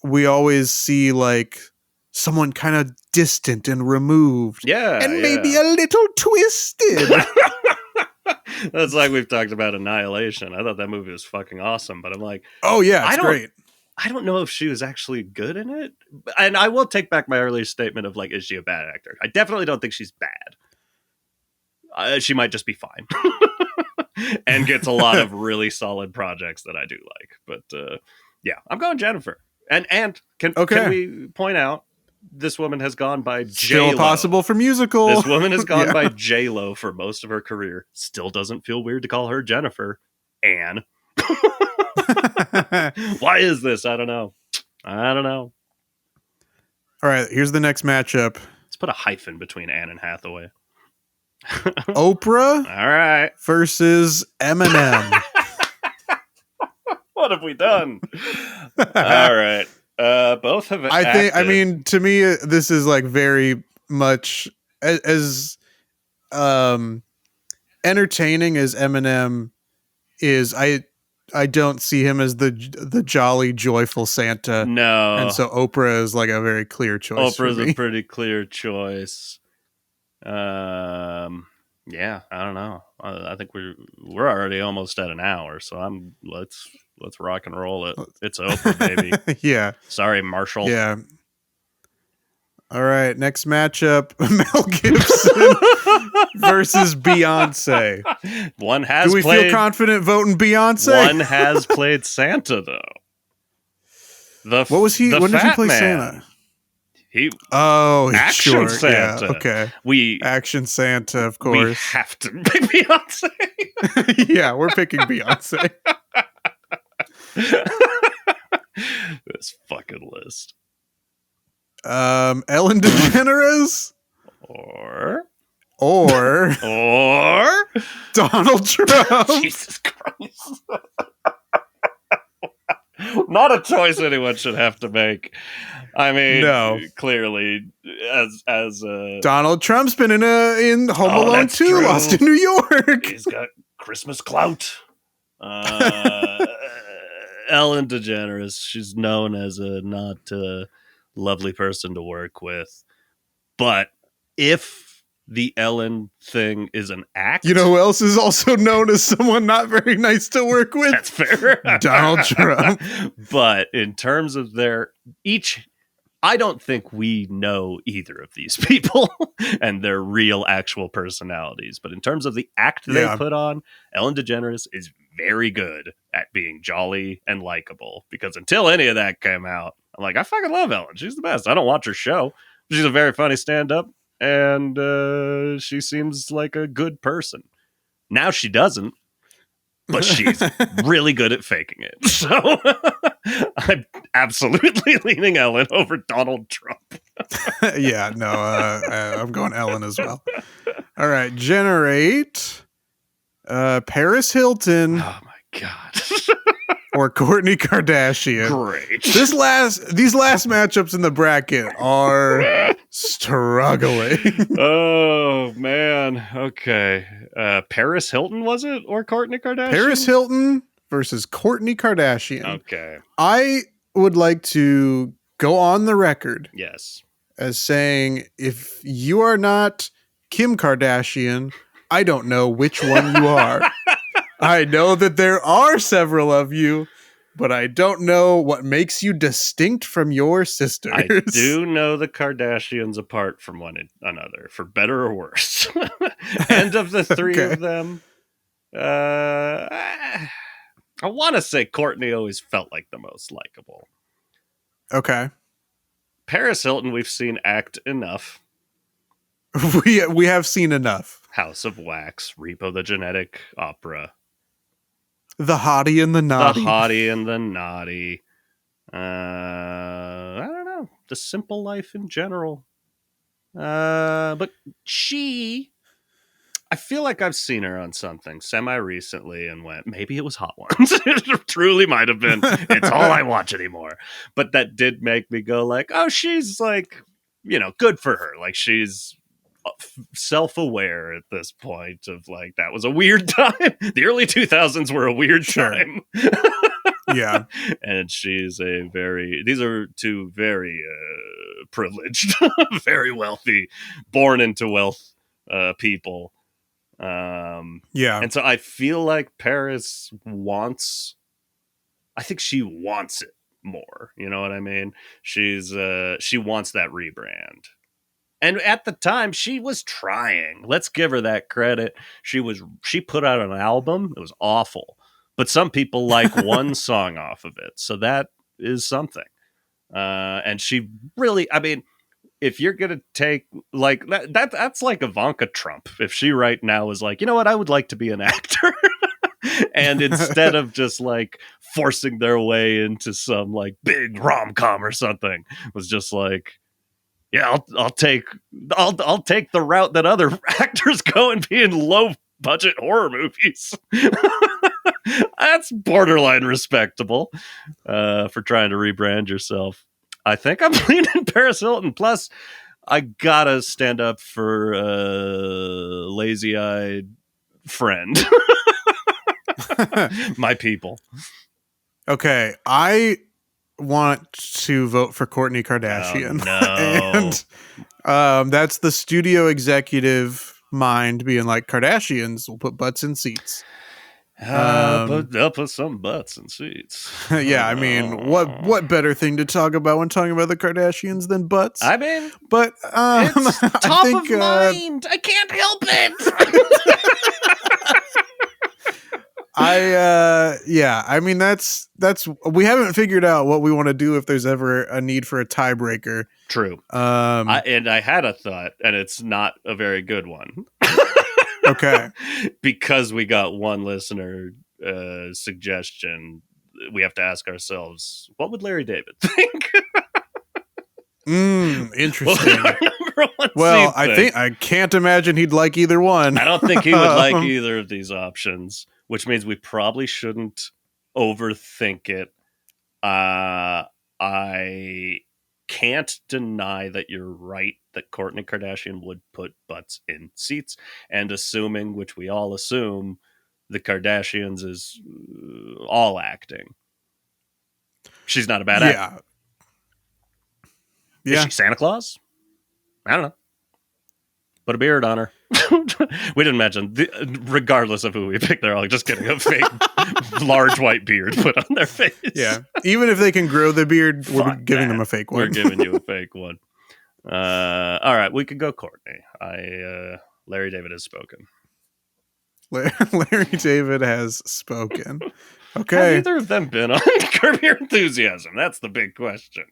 [SPEAKER 2] we always see like someone kind of distant and removed, and maybe a little twisted.
[SPEAKER 1] That's like we've talked about Annihilation. I thought that movie was fucking awesome, but I'm like,
[SPEAKER 2] oh yeah, it's great.
[SPEAKER 1] I don't know if she was actually good in it. And I will take back my earlier statement of like, is she a bad actor? I definitely don't think she's bad. She might just be fine and gets a lot of really solid projects that I do like. But yeah, I'm going Jennifer. And can we point out this woman has gone by
[SPEAKER 2] Still
[SPEAKER 1] J-Lo.
[SPEAKER 2] possible for musical.
[SPEAKER 1] This woman has gone by J-Lo for most of her career. Still doesn't feel weird to call her Jennifer. Anne. Why is this? I don't know.
[SPEAKER 2] All right, here's the next matchup.
[SPEAKER 1] Let's put a hyphen between Anne and Hathaway.
[SPEAKER 2] Oprah
[SPEAKER 1] All right.
[SPEAKER 2] versus Eminem.
[SPEAKER 1] What have we done? All right. Both have acted.
[SPEAKER 2] I mean, to me, this is like very much as entertaining as Eminem is. I don't see him as the jolly, joyful Santa.
[SPEAKER 1] No.
[SPEAKER 2] And so Oprah is like a very clear choice.
[SPEAKER 1] Oprah's a pretty clear choice. Yeah, I don't know. I think we're already almost at an hour, so let's rock and roll it. It's Oprah, baby.
[SPEAKER 2] Yeah.
[SPEAKER 1] Sorry, Marshall.
[SPEAKER 2] Yeah. All right, next matchup: Mel Gibson versus Beyonce.
[SPEAKER 1] One has.
[SPEAKER 2] Do we feel confident voting Beyonce?
[SPEAKER 1] One has played Santa though.
[SPEAKER 2] What was he? When did he play
[SPEAKER 1] man.
[SPEAKER 2] Santa?
[SPEAKER 1] Action
[SPEAKER 2] sure.
[SPEAKER 1] Santa.
[SPEAKER 2] Yeah, okay. Action Santa, of course.
[SPEAKER 1] We have to pick Beyonce.
[SPEAKER 2] Yeah, we're picking Beyonce.
[SPEAKER 1] This fucking list.
[SPEAKER 2] Ellen DeGeneres
[SPEAKER 1] or
[SPEAKER 2] Donald Trump.
[SPEAKER 1] Jesus Christ. Not a choice anyone should have to make. I mean, no. Clearly, as
[SPEAKER 2] Donald Trump's been in Home Alone 2, true. Lost in New York.
[SPEAKER 1] He's got Christmas clout. Ellen DeGeneres, she's known as a not lovely person to work with. But if the Ellen thing is an act...
[SPEAKER 2] You know who else is also known as someone not very nice to work with?
[SPEAKER 1] That's fair.
[SPEAKER 2] Donald Trump.
[SPEAKER 1] But in terms of I don't think we know either of these people and their real actual personalities. But in terms of the act they put on, Ellen DeGeneres is very good at being jolly and likable. Because until any of that came out, I'm like, I fucking love Ellen. She's the best. I don't watch her show. She's a very funny stand-up. And she seems like a good person. Now she doesn't. But she's really good at faking it. So I'm absolutely leaning Ellen over Donald Trump.
[SPEAKER 2] Yeah, no, I'm going Ellen as well. All right, generate Paris Hilton.
[SPEAKER 1] Oh my God.
[SPEAKER 2] Or Kourtney Kardashian.
[SPEAKER 1] Great.
[SPEAKER 2] These last matchups in the bracket are struggling.
[SPEAKER 1] Oh man. Okay. Paris Hilton, was it? Or Kourtney Kardashian?
[SPEAKER 2] Paris Hilton versus Kourtney Kardashian.
[SPEAKER 1] Okay.
[SPEAKER 2] I would like to go on the record.
[SPEAKER 1] Yes.
[SPEAKER 2] As saying, if you are not Kim Kardashian, I don't know which one you are. I know that there are several of you, but I don't know what makes you distinct from your sisters.
[SPEAKER 1] I do know the Kardashians apart from one another, for better or worse. And of the three of them, I want to say Kourtney always felt like the most likable.
[SPEAKER 2] Okay.
[SPEAKER 1] Paris Hilton, we've seen act enough.
[SPEAKER 2] We have seen enough.
[SPEAKER 1] House of Wax, Repo the Genetic Opera.
[SPEAKER 2] The Hottie and the Naughty.
[SPEAKER 1] The Hottie and the Naughty. I don't know. The Simple Life in general. But I feel like I've seen her on something semi-recently and went, maybe it was Hot Ones. It truly might have been. It's all I watch anymore. But that did make me go like, oh, she's like, good for her. Like she's self-aware at this point of like, that was a weird time. The early 2000s were a weird time.
[SPEAKER 2] Yeah.
[SPEAKER 1] And these are two very privileged, very wealthy, born into wealth people.
[SPEAKER 2] Yeah.
[SPEAKER 1] And so I feel like Paris I think she wants it more. You know what I mean? She wants that rebrand. And at the time, she was trying. Let's give her that credit. She put out an album. It was awful. But some people like one song off of it. So that is something. And she really, if you're gonna take like that's like Ivanka Trump. If she right now is like, you know what, I would like to be an actor. And instead of just like forcing their way into some like big rom-com or something, was just like, yeah, I'll take the route that other actors go and be in low budget horror movies. That's borderline respectable for trying to rebrand yourself. I think I'm leaning Paris Hilton. Plus, I gotta stand up for lazy-eyed friend. My people.
[SPEAKER 2] Okay, I want to vote for Kourtney Kardashian.
[SPEAKER 1] Oh, no.
[SPEAKER 2] And that's the studio executive mind being like, Kardashians will put butts in seats.
[SPEAKER 1] But they'll put some butts in seats.
[SPEAKER 2] Yeah, I mean, what better thing to talk about when talking about the Kardashians than butts?
[SPEAKER 1] I mean,
[SPEAKER 2] but
[SPEAKER 1] it's top of mind. I can't help it.
[SPEAKER 2] I mean, that's we haven't figured out what we want to do if there's ever a need for a tiebreaker.
[SPEAKER 1] True. And I had a thought, and it's not a very good one.
[SPEAKER 2] Okay.
[SPEAKER 1] Because we got one listener suggestion, we have to ask ourselves, what would Larry David think?
[SPEAKER 2] Interesting. Well, I can't imagine he'd like either one.
[SPEAKER 1] I don't think he would like either of these options, which means we probably shouldn't overthink it. I can't deny that you're right that Kourtney Kardashian would put butts in seats, and assuming, which we all assume, the Kardashians is all acting. She's not a bad actor.
[SPEAKER 2] Yeah.
[SPEAKER 1] Is she Santa Claus? I don't know. Put a beard on her. We didn't mention, regardless of who we pick, they're all just getting a fake large white beard put on their face.
[SPEAKER 2] Yeah. Even if they can grow the beard, we're giving them a fake one.
[SPEAKER 1] We're giving you a fake one. All right, we could go Kourtney. Larry David has spoken.
[SPEAKER 2] Larry David has spoken. Okay.
[SPEAKER 1] Have either of them been on Curb Your Enthusiasm? That's the big question.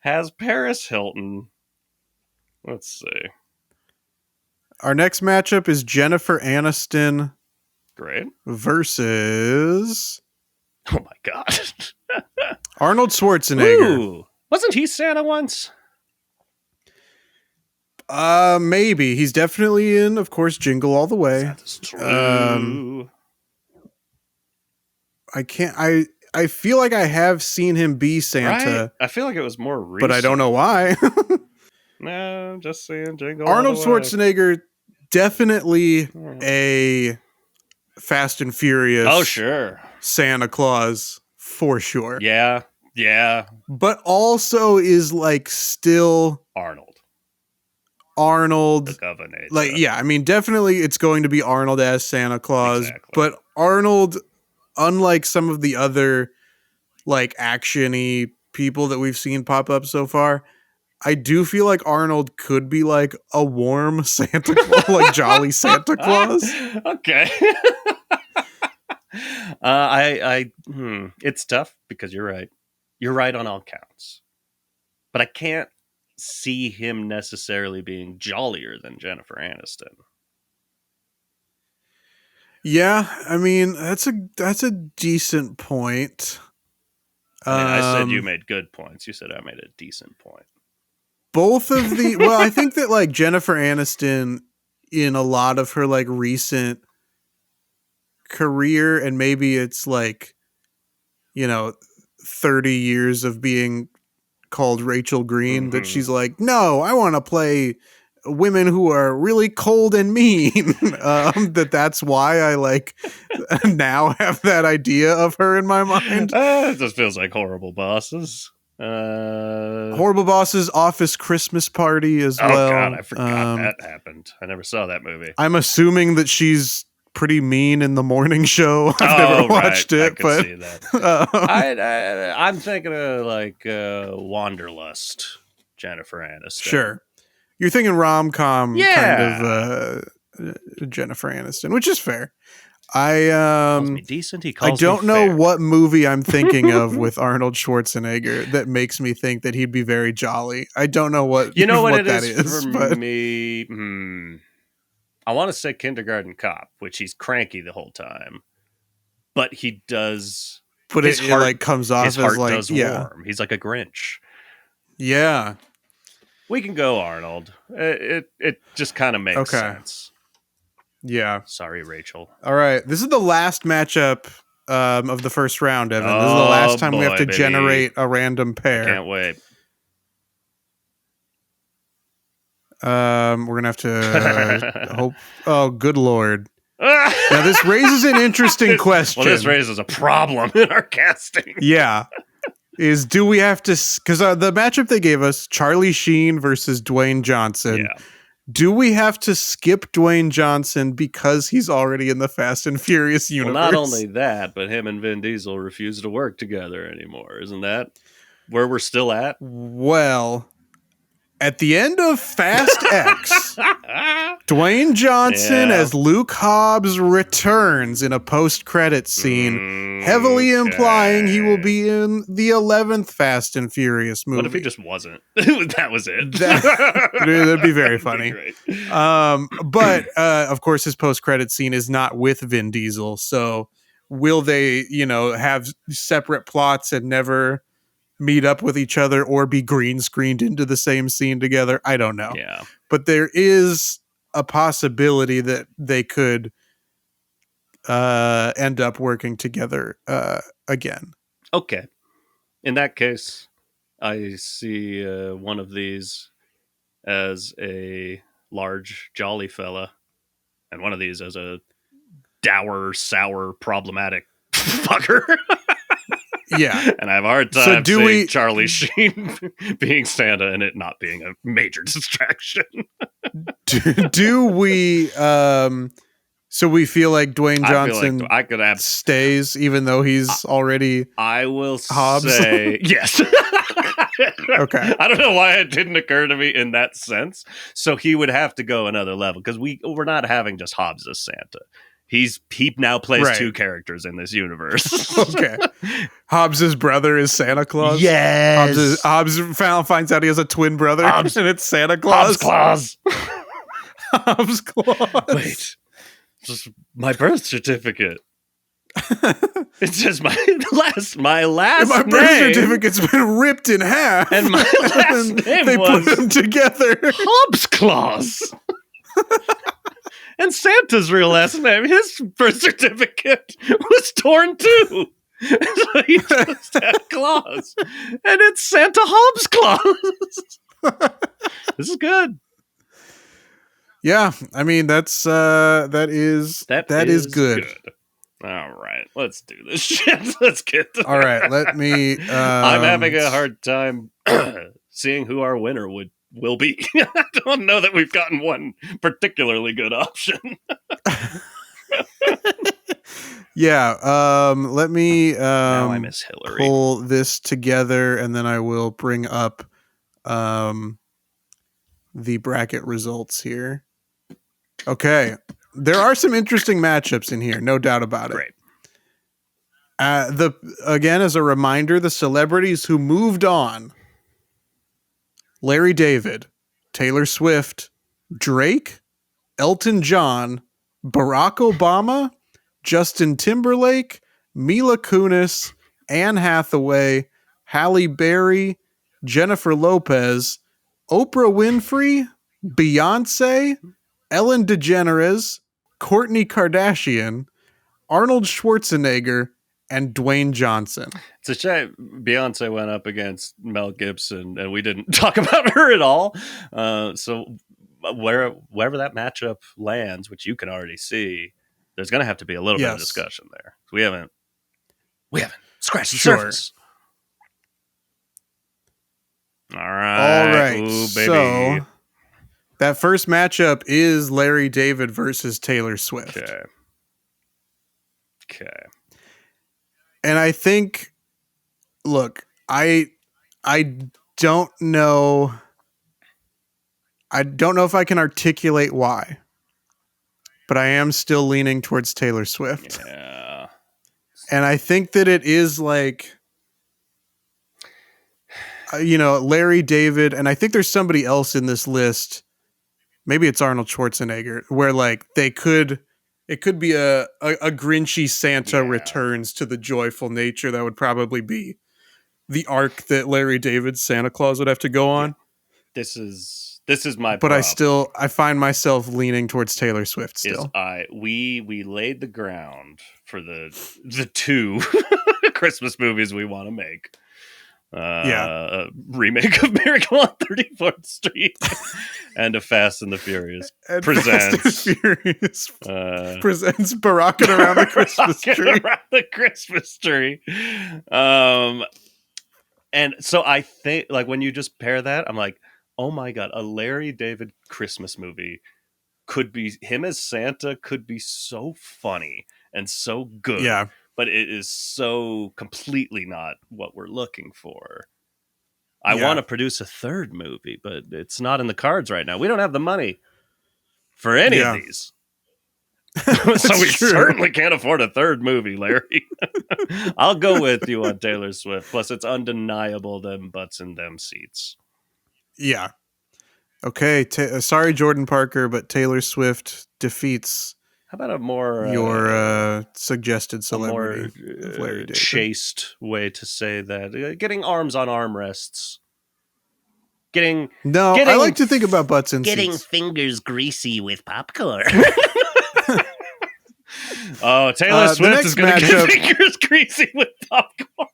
[SPEAKER 1] Has Paris Hilton... Let's see.
[SPEAKER 2] Our next matchup is Jennifer Aniston.
[SPEAKER 1] Great.
[SPEAKER 2] Versus...
[SPEAKER 1] Oh my God.
[SPEAKER 2] Arnold Schwarzenegger.
[SPEAKER 1] Ooh. Wasn't he Santa once?
[SPEAKER 2] Maybe. He's definitely in, of course, Jingle All the Way.
[SPEAKER 1] That's true.
[SPEAKER 2] I feel like I have seen him be Santa.
[SPEAKER 1] Right? I feel like it was more recent.
[SPEAKER 2] But I don't know why.
[SPEAKER 1] No, I'm just saying Jingle
[SPEAKER 2] Arnold
[SPEAKER 1] All the Way.
[SPEAKER 2] Schwarzenegger, definitely a Fast and Furious.
[SPEAKER 1] Oh, sure.
[SPEAKER 2] Santa Claus, for sure.
[SPEAKER 1] Yeah.
[SPEAKER 2] But also is like still
[SPEAKER 1] Arnold. The Covenant.
[SPEAKER 2] Like, yeah, I mean, definitely it's going to be Arnold as Santa Claus.
[SPEAKER 1] Exactly.
[SPEAKER 2] But Arnold, unlike some of the other like action-y people that we've seen pop up so far, I do feel like Arnold could be like a warm Santa Claus, like jolly Santa Claus.
[SPEAKER 1] Okay. It's tough because you're right. You're right on all counts. But I can't see him necessarily being jollier than Jennifer Aniston.
[SPEAKER 2] Yeah, I mean, that's a decent point.
[SPEAKER 1] I said you made good points. You said I made a decent point.
[SPEAKER 2] Both of the well, I think that like Jennifer Aniston in a lot of her like recent career, and maybe it's like, 30 years of being called Rachel Green, that she's like, no, I want to play women who are really cold and mean. That's why I like now have that idea of her in my mind.
[SPEAKER 1] It just feels like Horrible Bosses.
[SPEAKER 2] Horrible Bosses, Office Christmas Party as well.
[SPEAKER 1] Oh God, I forgot that happened. I never saw that movie.
[SPEAKER 2] I'm assuming that she's pretty mean in The Morning Show. I've never watched it,
[SPEAKER 1] I could see that. I'm thinking of like Wanderlust, Jennifer Aniston.
[SPEAKER 2] Sure, you're thinking rom-com kind of Jennifer Aniston, which is fair.
[SPEAKER 1] He calls me decent. He calls me
[SPEAKER 2] I don't know
[SPEAKER 1] fair.
[SPEAKER 2] what movie I'm thinking of with Arnold Schwarzenegger that makes me think that he'd be very jolly. I don't know what
[SPEAKER 1] You know what it
[SPEAKER 2] that
[SPEAKER 1] is for
[SPEAKER 2] but
[SPEAKER 1] me? I want to say Kindergarten Cop, which he's cranky the whole time, but he does.
[SPEAKER 2] But it like comes off
[SPEAKER 1] his
[SPEAKER 2] as
[SPEAKER 1] heart
[SPEAKER 2] like
[SPEAKER 1] does warm. He's like a Grinch.
[SPEAKER 2] Yeah.
[SPEAKER 1] We can go Arnold. It just kind of makes sense.
[SPEAKER 2] Yeah.
[SPEAKER 1] Sorry, Rachel.
[SPEAKER 2] All right. This is the last matchup of the first round, Evan. This is the last time we have to generate a random pair.
[SPEAKER 1] I can't wait.
[SPEAKER 2] We're going to have to hope. Oh, good Lord. Now, this raises an interesting question.
[SPEAKER 1] Well, this raises a problem in our casting.
[SPEAKER 2] Yeah. Do we have to... Because the matchup they gave us, Charlie Sheen versus Dwayne Johnson.
[SPEAKER 1] Yeah.
[SPEAKER 2] Do we have to skip Dwayne Johnson because he's already in the Fast and Furious universe?
[SPEAKER 1] Well, not only that, but him and Vin Diesel refuse to work together anymore. Isn't that where we're still at?
[SPEAKER 2] Well... At the end of Fast X, Dwayne Johnson as Luke Hobbs returns in a post-credits scene, heavily implying he will be in the 11th Fast and Furious movie.
[SPEAKER 1] What if he just wasn't? That was it.
[SPEAKER 2] That'd be very funny.
[SPEAKER 1] Be
[SPEAKER 2] but of course, his post-credits scene is not with Vin Diesel. So will they, have separate plots and never meet up with each other or be green screened into the same scene together? I don't know.
[SPEAKER 1] Yeah.
[SPEAKER 2] But there is a possibility that they could end up working together again.
[SPEAKER 1] Okay. In that case, I see one of these as a large, jolly fella, and one of these as a dour, sour, problematic fucker.
[SPEAKER 2] Yeah.
[SPEAKER 1] And I have a hard time seeing Charlie Sheen being Santa and it not being a major distraction.
[SPEAKER 2] do we so we feel like Dwayne Johnson
[SPEAKER 1] I could have
[SPEAKER 2] stays even though he's already
[SPEAKER 1] I will
[SPEAKER 2] Hobbs?
[SPEAKER 1] Say yes.
[SPEAKER 2] Okay.
[SPEAKER 1] I don't know why it didn't occur to me in that sense. So he would have to go another level because we're not having just Hobbs as Santa. He now plays two characters in this universe.
[SPEAKER 2] Okay. Hobbs's brother is Santa Claus.
[SPEAKER 1] Yes.
[SPEAKER 2] Hobbs finds out he has a twin brother, and it's Santa Claus.
[SPEAKER 1] Hobbs Claus.
[SPEAKER 2] Hobbs Claus.
[SPEAKER 1] Wait, just my birth certificate. It's just my last
[SPEAKER 2] My
[SPEAKER 1] name.
[SPEAKER 2] birth certificate's been ripped in half,
[SPEAKER 1] and my last name
[SPEAKER 2] they
[SPEAKER 1] was
[SPEAKER 2] put them together.
[SPEAKER 1] Hobbs Claus. And Santa's real last name, his birth certificate was torn too. So he just had Claus. And it's Santa Hobbs Claus. This is good.
[SPEAKER 2] Yeah, I mean that is good.
[SPEAKER 1] All right, let's do this shit. Let's get to
[SPEAKER 2] All right, let me
[SPEAKER 1] I'm having a hard time seeing who our winner will be. I don't know that we've gotten one particularly good option.
[SPEAKER 2] Yeah, let me
[SPEAKER 1] now I miss Hillary.
[SPEAKER 2] Pull this together and then I will bring up the bracket results here. Okay. There are some interesting matchups in here, no doubt about it.
[SPEAKER 1] Great.
[SPEAKER 2] Again, as a reminder, the celebrities who moved on: Larry David, Taylor Swift, Drake, Elton John, Barack Obama, Justin Timberlake, Mila Kunis, Anne Hathaway, Halle Berry, Jennifer Lopez, Oprah Winfrey, Beyonce, Ellen DeGeneres, Kourtney Kardashian, Arnold Schwarzenegger, and Dwayne Johnson.
[SPEAKER 1] It's a shame Beyonce went up against Mel Gibson and we didn't talk about her at all. So wherever that matchup lands, which you can already see, there's going to have to be a little bit of discussion there. We haven't scratched the surface. All right. Ooh, baby.
[SPEAKER 2] So that first matchup is Larry David versus Taylor Swift.
[SPEAKER 1] Okay.
[SPEAKER 2] And I think, look, I don't know. I don't know if I can articulate why. but I am still leaning towards Taylor Swift.
[SPEAKER 1] Yeah.
[SPEAKER 2] And I think that it is like, Larry David, and I think there's somebody else in this list. Maybe it's Arnold Schwarzenegger, where like it could be a Grinchy Santa returns to the joyful nature. That would probably be the arc that Larry David's Santa Claus would have to go on.
[SPEAKER 1] This is my
[SPEAKER 2] but
[SPEAKER 1] prop.
[SPEAKER 2] I find myself leaning towards Taylor Swift still.
[SPEAKER 1] We laid the ground for the two Christmas movies we want to make. A remake of Miracle on 34th Street and a Fast and the Furious presents
[SPEAKER 2] Barocking around the Christmas tree.
[SPEAKER 1] Around the Christmas tree. And so I think, like, when you just pair that, I'm like, oh my god, a Larry David Christmas movie could be, him as Santa could be so funny and so good.
[SPEAKER 2] Yeah.
[SPEAKER 1] But it is so completely not what we're looking for. I want to produce a third movie, but it's not in the cards right now. We don't have the money for any of these. So we certainly can't afford a third movie, Larry. I'll go with you on Taylor Swift. Plus, it's undeniable them butts in them seats.
[SPEAKER 2] Yeah. Okay. Sorry, Jordan Parker, but Taylor Swift defeats...
[SPEAKER 1] How about a more
[SPEAKER 2] your suggested celebrity,
[SPEAKER 1] a more chaste way to say that? Getting arms on armrests. I
[SPEAKER 2] like to think about butts in
[SPEAKER 3] getting
[SPEAKER 2] seats.
[SPEAKER 3] Fingers greasy with popcorn.
[SPEAKER 1] Oh, Taylor Swift is going to get fingers greasy with popcorn.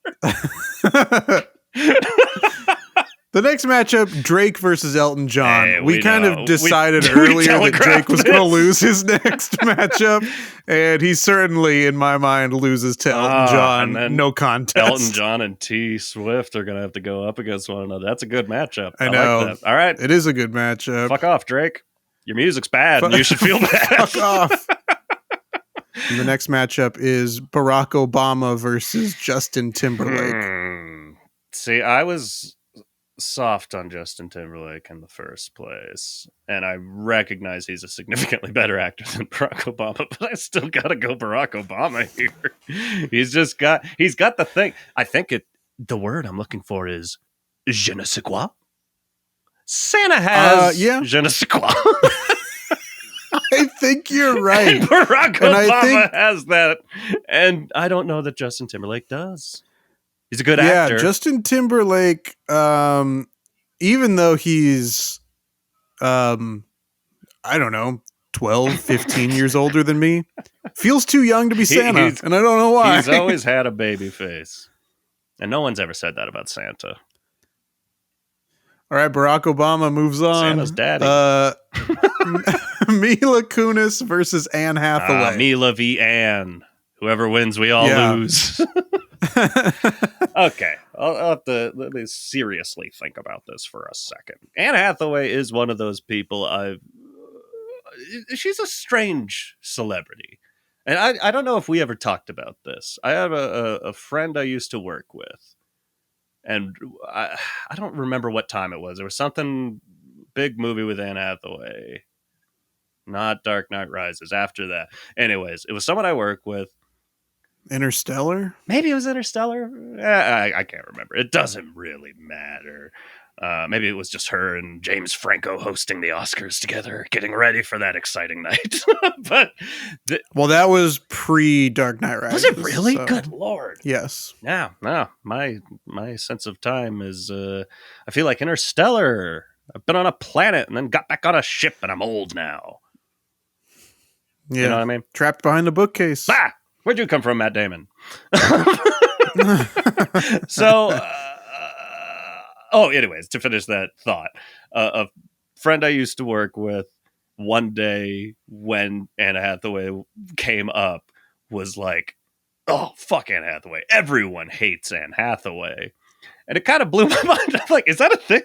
[SPEAKER 2] The next matchup, Drake versus Elton John. Hey, we kind of decided earlier that Drake was going to lose his next matchup, and he certainly, in my mind, loses to Elton John. No contest.
[SPEAKER 1] Elton John and T Swift are going to have to go up against one another. That's a good matchup.
[SPEAKER 2] I know.
[SPEAKER 1] Like that. All right.
[SPEAKER 2] It is a good matchup.
[SPEAKER 1] Fuck off, Drake. Your music's bad, and you should feel bad.
[SPEAKER 2] Fuck off. And the next matchup is Barack Obama versus Justin Timberlake.
[SPEAKER 1] See, I was soft on Justin Timberlake in the first place, and I recognize he's a significantly better actor than Barack Obama, but I still gotta go Barack Obama here. He's got the thing. I think the word I'm looking for is je ne sais quoi. Santa has je ne sais quoi.
[SPEAKER 2] I think you're right.
[SPEAKER 1] And Barack Obama has that, and I don't know that Justin Timberlake does. He's a good actor.
[SPEAKER 2] Yeah, Justin Timberlake, even though he's, I don't know, 12, 15 years older than me, feels too young to be Santa, and I don't know why.
[SPEAKER 1] He's always had a baby face, and no one's ever said that about Santa.
[SPEAKER 2] All right, Barack Obama moves on.
[SPEAKER 1] Santa's daddy.
[SPEAKER 2] Mila Kunis versus Anne Hathaway.
[SPEAKER 1] Mila v. Anne. Whoever wins, we all lose. Okay, I'll have to let me seriously think about this for a second. Anne Hathaway is one of those people she's a strange celebrity. And I don't know if we ever talked about this. I have a friend I used to work with. And I don't remember what time it was. There was something, big movie with Anne Hathaway. Not Dark Knight Rises, after that. Anyways, it was someone I work with.
[SPEAKER 2] Interstellar?
[SPEAKER 1] Maybe it was Interstellar. I can't remember. It doesn't really matter. Maybe it was just her and James Franco hosting the Oscars together, getting ready for that exciting night. But
[SPEAKER 2] well, that was pre Dark Knight Rises.
[SPEAKER 1] Was it really? So. Good Lord.
[SPEAKER 2] Yes.
[SPEAKER 1] Yeah. No, my sense of time is. I feel like Interstellar. I've been on a planet and then got back on a ship, and I'm old now.
[SPEAKER 2] Yeah.
[SPEAKER 1] You know what I mean?
[SPEAKER 2] Trapped behind a bookcase.
[SPEAKER 1] Ah! Where'd you come from, Matt Damon? So, anyways, to finish that thought, a friend I used to work with one day when Anne Hathaway came up was like, oh, fuck Anne Hathaway. Everyone hates Anne Hathaway. And it kind of blew my mind. I'm like, is that a thing?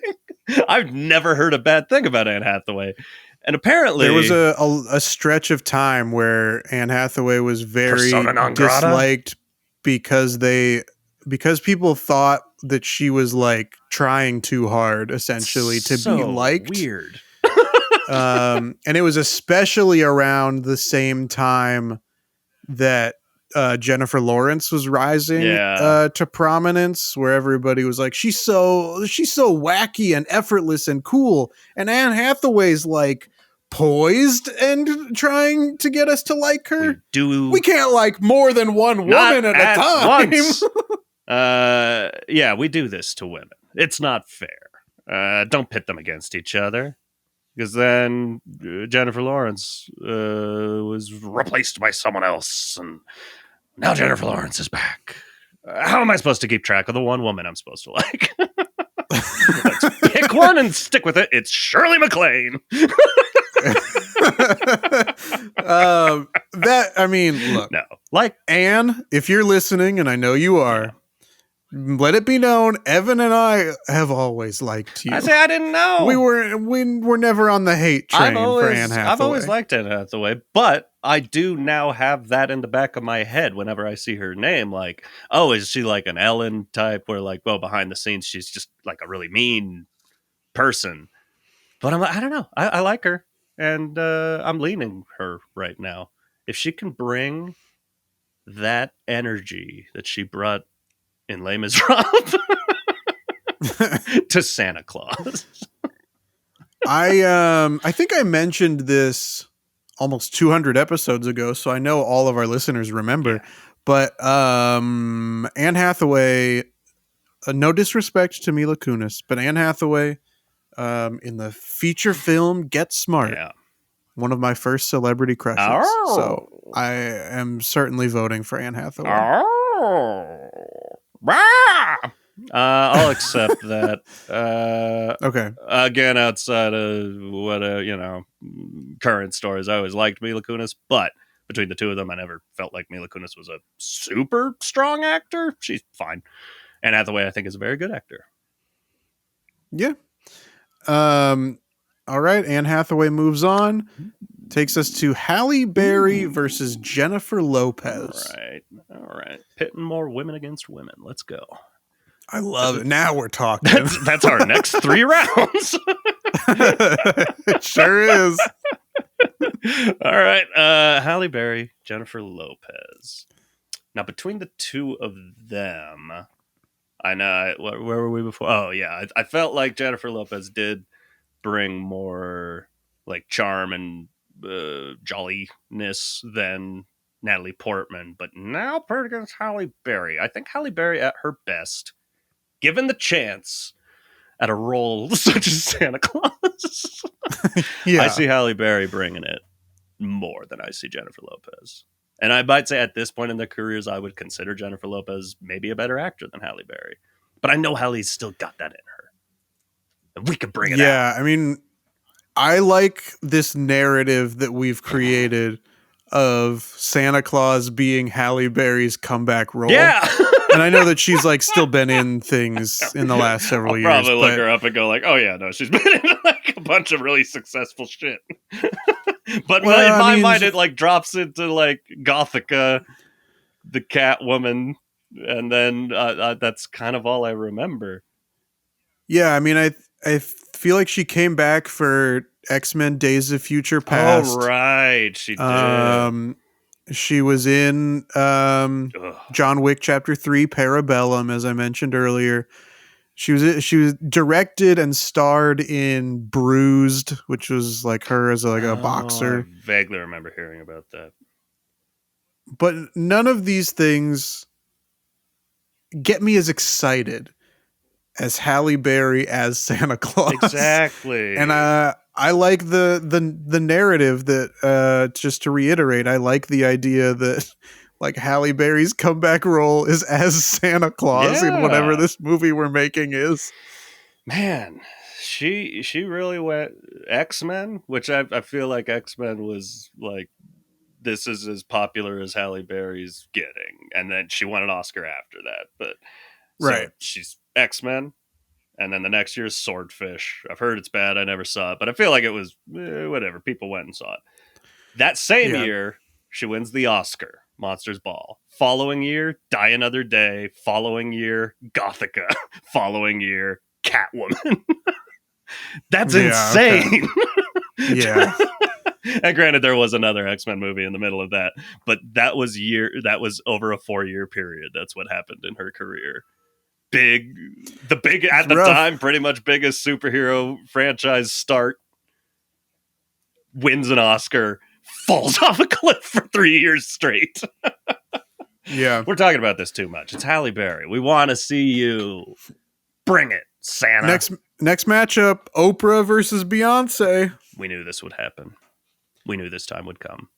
[SPEAKER 1] I've never heard a bad thing about Anne Hathaway. And apparently
[SPEAKER 2] there was a stretch of time where Anne Hathaway was very disliked because people thought that she was like trying too hard, essentially, to be liked.
[SPEAKER 1] Weird.
[SPEAKER 2] And it was especially around the same time that Jennifer Lawrence was rising to prominence, where everybody was like, she's so wacky and effortless and cool, and Anne Hathaway's like poised and trying to get us to like her. We can't like more than one woman at a time.
[SPEAKER 1] We do this to women. It's not fair. Don't pit them against each other. Because then Jennifer Lawrence was replaced by someone else, and now Jennifer Lawrence is back. How am I supposed to keep track of the one woman I'm supposed to like? Let's pick one and stick with it. It's Shirley MacLaine.
[SPEAKER 2] Look,
[SPEAKER 1] no, like
[SPEAKER 2] Anne, if you're listening, and I know you are. Let it be known, Evan and I have always liked you.
[SPEAKER 1] I say I didn't know.
[SPEAKER 2] We were never on the hate train for Anne Hathaway.
[SPEAKER 1] I've always liked Anne Hathaway, but I do now have that in the back of my head whenever I see her name. Like, oh, is she like an Ellen type where like, well, behind the scenes, she's just like a really mean person. But I'm like, I don't know. I like her, and I'm leaning her right now. If she can bring that energy that she brought in Les Miserables to Santa Claus.
[SPEAKER 2] I think I mentioned this almost 200 episodes ago, so I know all of our listeners remember. Yeah. But Anne Hathaway, no disrespect to Mila Kunis, but Anne Hathaway in the feature film Get Smart, one of my first celebrity crushes. Oh. So I am certainly voting for Anne Hathaway.
[SPEAKER 1] Oh. I'll accept that.
[SPEAKER 2] Okay.
[SPEAKER 1] Again, outside of what current stories, I always liked Mila Kunis, but between the two of them, I never felt like Mila Kunis was a super strong actor. She's fine. Anne Hathaway, I think, is a very good actor.
[SPEAKER 2] Yeah. All right. Anne Hathaway moves on. Takes us to Halle Berry versus Jennifer Lopez.
[SPEAKER 1] All right. Pitting more women against women. Let's go.
[SPEAKER 2] I love it. Now we're talking.
[SPEAKER 1] That's our next 3 rounds.
[SPEAKER 2] It sure is.
[SPEAKER 1] All right. Halle Berry, Jennifer Lopez. Now, between the two of them, I know. Where were we before? Oh, yeah. I felt like Jennifer Lopez did bring more like charm and jolliness than Natalie Portman, but now paired against Halle Berry. I think Halle Berry at her best, given the chance at a role such as Santa Claus. I see Halle Berry bringing it more than I see Jennifer Lopez. And I might say at this point in their careers, I would consider Jennifer Lopez maybe a better actor than Halle Berry. But I know Halle's still got that in her. And we could bring it out.
[SPEAKER 2] Yeah, I mean, I like this narrative that we've created of Santa Claus being Halle Berry's comeback role.
[SPEAKER 1] Yeah.
[SPEAKER 2] And I know that she's like still been in things in the last several years.
[SPEAKER 1] Probably look her up and go like, oh yeah, no, she's been in like a bunch of really successful shit. But in my mind, it like drops into like Gothica, the Catwoman, and then that's kind of all I remember.
[SPEAKER 2] Yeah, I mean, I feel like she came back for X-Men Days of Future Past.
[SPEAKER 1] Oh, right. She did.
[SPEAKER 2] She was in John Wick Chapter 3, Parabellum, as I mentioned earlier. She was directed and starred in Bruised, which was like her as a boxer.
[SPEAKER 1] I vaguely remember hearing about that.
[SPEAKER 2] But none of these things get me as excited as Halle Berry as Santa Claus.
[SPEAKER 1] Exactly.
[SPEAKER 2] And I like the narrative that just to reiterate, I like the idea that like Halle Berry's comeback role is as Santa Claus in whatever this movie we're making is.
[SPEAKER 1] Man, she really went X-Men, which I feel like X-Men was like, this is as popular as Halle Berry's getting. And then she won an Oscar after that. But
[SPEAKER 2] right.
[SPEAKER 1] So she's X-Men. And then the next year is Swordfish. I've heard it's bad. I never saw it. But I feel like it was whatever. People went and saw it. That same year, she wins the Oscar, Monsters Ball. Following year, Die Another Day. Following year, Gothica. Following year, Catwoman. That's insane.
[SPEAKER 2] Yeah.
[SPEAKER 1] And granted, there was another X-Men movie in the middle of that, but that was over a 4-year period. That's what happened in her career. The big
[SPEAKER 2] It's
[SPEAKER 1] at the
[SPEAKER 2] rough.
[SPEAKER 1] time, pretty much biggest superhero franchise start, wins an Oscar, falls off a cliff for 3 years straight.
[SPEAKER 2] Yeah.
[SPEAKER 1] We're talking about this too much. It's Halle Berry. We want to see you. Bring it, Santa.
[SPEAKER 2] Next matchup, Oprah versus Beyonce.
[SPEAKER 1] We knew this would happen. We knew this time would come.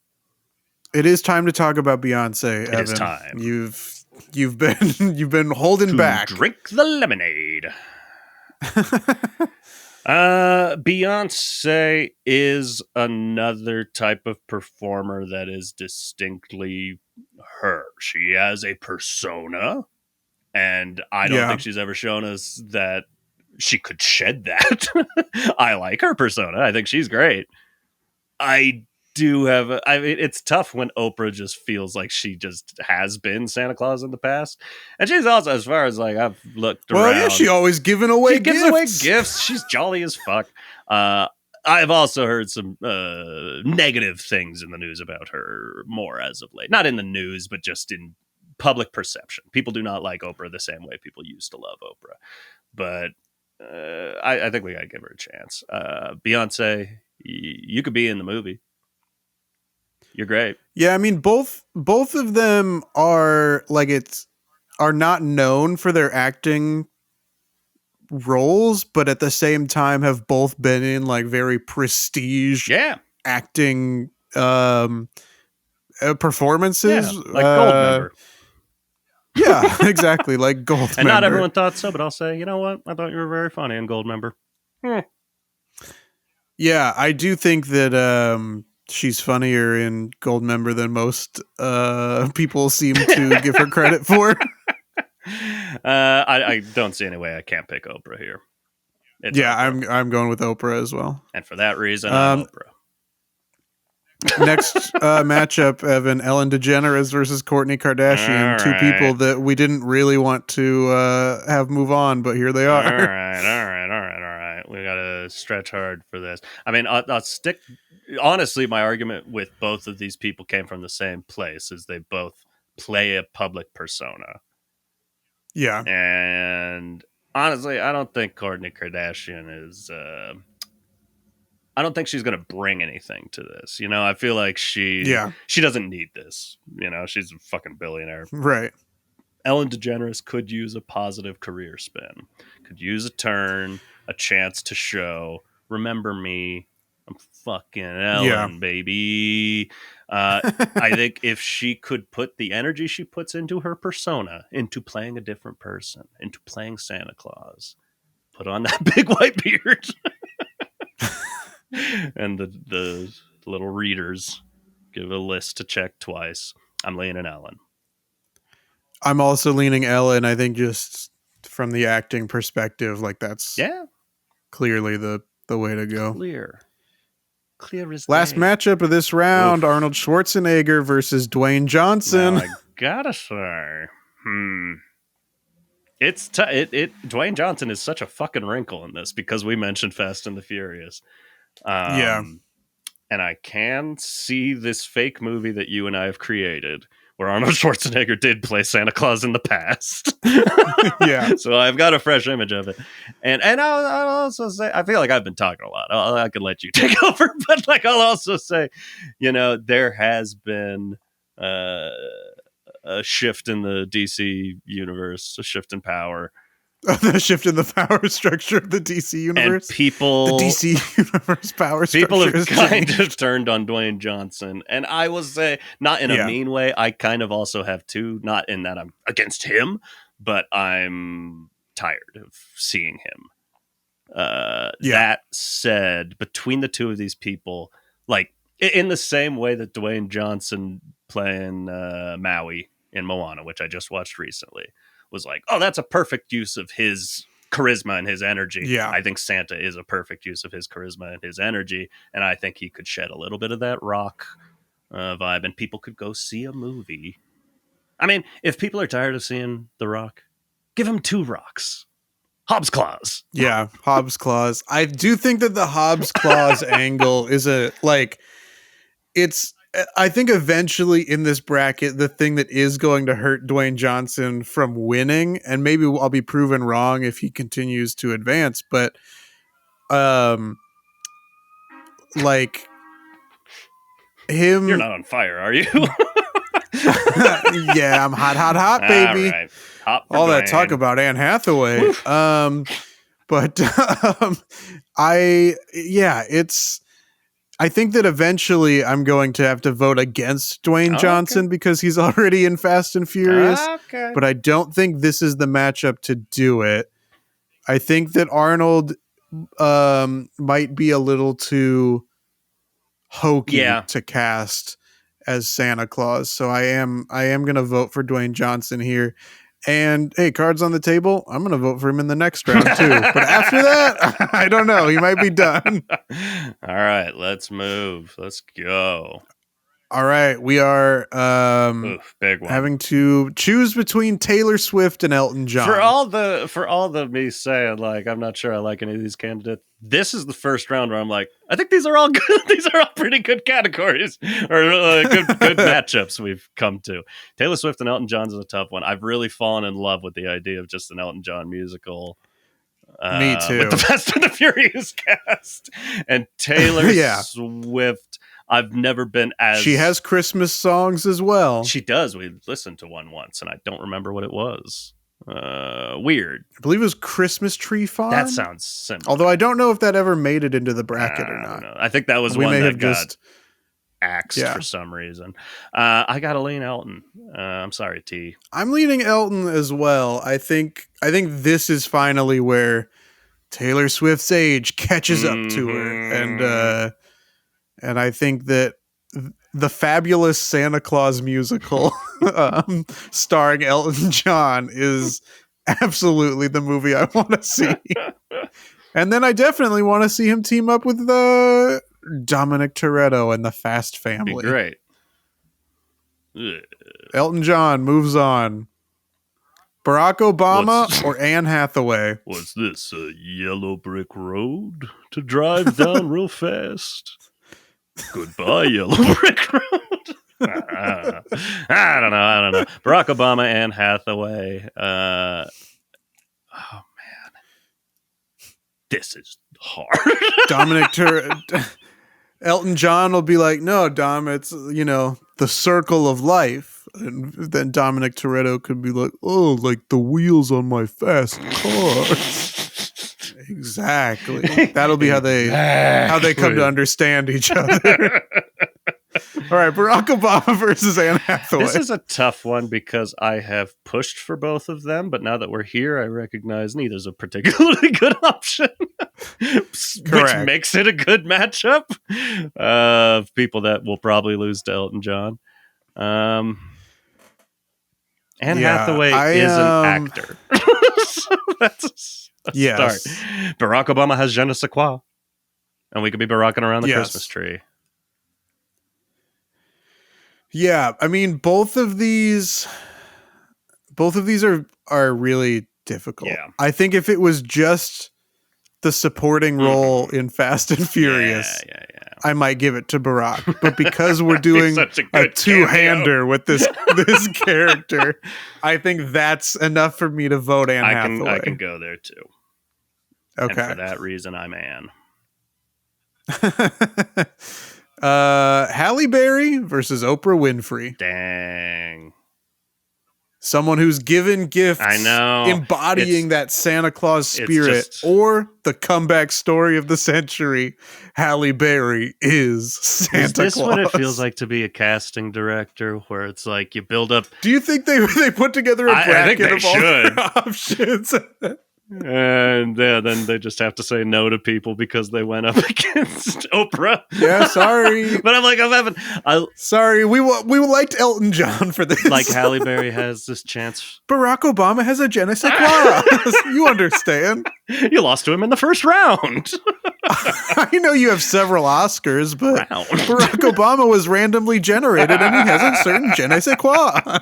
[SPEAKER 2] It is time to talk about Beyonce, Evan.
[SPEAKER 1] It is time.
[SPEAKER 2] You've been holding back.
[SPEAKER 1] Drink the lemonade. Beyonce is another type of performer that is distinctly her. She has a persona, and I don't think she's ever shown us that she could shed that. I like her persona. I think she's great. I mean, it's tough when Oprah just feels like she just has been Santa Claus in the past. And she's also, as far as like I've looked around.
[SPEAKER 2] Well, yeah, she always giving away gifts.
[SPEAKER 1] Gives away gifts. She's jolly as fuck. I've also heard some negative things in the news about her more as of late. Not in the news, but just in public perception. People do not like Oprah the same way people used to love Oprah. But I think we got to give her a chance. Beyonce, you could be in the movie. You're great.
[SPEAKER 2] Yeah, I mean both of them are not known for their acting roles, but at the same time have both been in like very prestige acting performances.
[SPEAKER 1] Yeah, like Goldmember.
[SPEAKER 2] Yeah, exactly, like Goldmember.
[SPEAKER 1] And not everyone thought so, but I'll say, you know what? I thought you were very funny in Goldmember.
[SPEAKER 2] Yeah, I do think that she's funnier in Goldmember than most people seem to give her credit for.
[SPEAKER 1] I don't see any way I can't pick Oprah here.
[SPEAKER 2] It's Oprah. I'm going with Oprah as well.
[SPEAKER 1] And for that reason, I'm Oprah.
[SPEAKER 2] Next matchup, Evan, Ellen DeGeneres versus Kourtney Kardashian. Two people that we didn't really want to have move on, but here they are.
[SPEAKER 1] All right. We got to stretch hard for this. I mean, I'll stick... Honestly, my argument with both of these people came from the same place, is they both play a public persona.
[SPEAKER 2] Yeah.
[SPEAKER 1] And honestly, I don't think Kourtney Kardashian is... I don't think she's going to bring anything to this. You know, I feel like she doesn't need this. You know, she's a fucking billionaire.
[SPEAKER 2] Right.
[SPEAKER 1] Ellen DeGeneres could use a positive career spin, could use a turn, a chance to show, remember me, I'm fucking Ellen, baby. I think if she could put the energy she puts into her persona, into playing a different person, into playing Santa Claus, put on that big white beard. And the little readers give a list to check twice. I'm leaning Ellen.
[SPEAKER 2] I'm also leaning Ellen. I think just from the acting perspective, like that's clearly the way to go.
[SPEAKER 1] Clear as
[SPEAKER 2] last
[SPEAKER 1] day.
[SPEAKER 2] Matchup of this round: Arnold Schwarzenegger versus Dwayne Johnson.
[SPEAKER 1] Now, I gotta say, it's Dwayne Johnson is such a fucking wrinkle in this because we mentioned Fast and the Furious. And I can see this fake movie that you and I have created where Arnold Schwarzenegger did play Santa Claus in the past. So I've got a fresh image of it. And I'll also say, I feel like I've been talking a lot. I could let you take over, but like I'll also say, you know, there has been a shift in the DC universe, a shift in power.
[SPEAKER 2] The shift in the power structure of the DC universe.
[SPEAKER 1] And the
[SPEAKER 2] DC universe power structure.
[SPEAKER 1] People have kind of turned on Dwayne Johnson. And I will say, not in a mean way, I kind of also have too. Not in that I'm against him, but I'm tired of seeing him. That said, between the two of these people, like in the same way that Dwayne Johnson playing Maui in Moana, which I just watched recently, was like, oh, that's a perfect use of his charisma and his energy. I think Santa is a perfect use of his charisma and his energy, and I think he could shed a little bit of that rock vibe, and people could go see a movie. I mean, if people are tired of seeing The Rock, give him two rocks. Hobbs Claws.
[SPEAKER 2] Yeah, Hobbs Claws. I do think that the Hobbs Claws angle is I think eventually in this bracket, the thing that is going to hurt Dwayne Johnson from winning, and maybe I'll be proven wrong if he continues to advance, but like him.
[SPEAKER 1] You're not on fire, are you?
[SPEAKER 2] Yeah, I'm hot, baby.
[SPEAKER 1] All right. Hot for
[SPEAKER 2] All that
[SPEAKER 1] Dwayne.
[SPEAKER 2] talk about Anne Hathaway. But I think that eventually I'm going to have to vote against Dwayne Johnson because he's already in Fast and Furious.
[SPEAKER 1] Okay.
[SPEAKER 2] But I don't think this is the matchup to do it. I think that Arnold might be a little too hokey to cast as Santa Claus. So I am going to vote for Dwayne Johnson here. And hey, cards on the table, I'm going to vote for him in the next round too. But after that, I don't know. He might be done.
[SPEAKER 1] All right, let's move. Let's go.
[SPEAKER 2] All right, we are
[SPEAKER 1] big one.
[SPEAKER 2] having to choose between Taylor Swift and Elton John.
[SPEAKER 1] For all the me saying like I'm not sure I like any of these candidates. This is the first round where I'm like, I think these are all good. These are all pretty good categories or good matchups we've come to. Taylor Swift and Elton John is a tough one. I've really fallen in love with the idea of just an Elton John musical.
[SPEAKER 2] Me too.
[SPEAKER 1] With the Fast and the Furious cast and Taylor Swift. I've never been as...
[SPEAKER 2] She has Christmas songs as well.
[SPEAKER 1] She does. We listened to one once, and I don't remember what it was. Weird.
[SPEAKER 2] I believe it was Christmas Tree Farm.
[SPEAKER 1] That sounds similar.
[SPEAKER 2] Although I don't know if that ever made it into the bracket or not.
[SPEAKER 1] I think that was one that got axed for some reason. I got to lean Elton. I'm sorry, T.
[SPEAKER 2] I'm leaning Elton as well. I think this is finally where Taylor Swift's age catches up to her, and I think that the fabulous Santa Claus musical starring Elton John is absolutely the movie I want to see. And then I definitely want to see him team up with Dominic Toretto and the Fast family.
[SPEAKER 1] Be great.
[SPEAKER 2] Elton John moves on. Barack Obama or Anne Hathaway?
[SPEAKER 1] What's this, a yellow brick road to drive down real fast? Goodbye, yellow brick road. I don't know. Barack Obama, Anne Hathaway. Oh man, this is hard.
[SPEAKER 2] Elton John will be like, "No, Dom, it's the circle of life," and then Dominic Toretto could be like, "Oh, like the wheels on my fast car." Exactly. That'll be how they come to understand each other. All right, Barack Obama versus Anne Hathaway.
[SPEAKER 1] This is a tough one because I have pushed for both of them, but now that we're here, I recognize neither's a particularly good option, which makes it a good matchup of people that will probably lose to Elton John. Anne Hathaway is an actor. So that's start. Barack Obama has je ne sais quoi, and we could be baracking around the Christmas tree.
[SPEAKER 2] Yeah, I mean, both of these are really difficult. Yeah. I think if it was just the supporting role in Fast and Furious, I might give it to Barack. But because we're doing a two-hander with this character, I think that's enough for me to vote Anne Hathaway.
[SPEAKER 1] I can go there too.
[SPEAKER 2] Okay.
[SPEAKER 1] And for that reason, I'm Anne.
[SPEAKER 2] Halle Berry versus Oprah Winfrey.
[SPEAKER 1] Dang.
[SPEAKER 2] Someone who's given gifts,
[SPEAKER 1] I know,
[SPEAKER 2] embodying that Santa Claus spirit, or the comeback story of the century. Halle Berry is Santa Claus.
[SPEAKER 1] Is this what it feels like to be a casting director, where it's like you build up?
[SPEAKER 2] Do you think they put together a bracket of all their options? And
[SPEAKER 1] then they just have to say no to people because they went up against Oprah.
[SPEAKER 2] Yeah, sorry.
[SPEAKER 1] But I'm like,
[SPEAKER 2] sorry, we liked Elton John for this.
[SPEAKER 1] Like Halle Berry has this chance.
[SPEAKER 2] Barack Obama has a je ne sais quoi. You understand.
[SPEAKER 1] You lost to him in the first round.
[SPEAKER 2] I know you have several Oscars, but Barack Obama was randomly generated and he has a certain je ne sais quoi.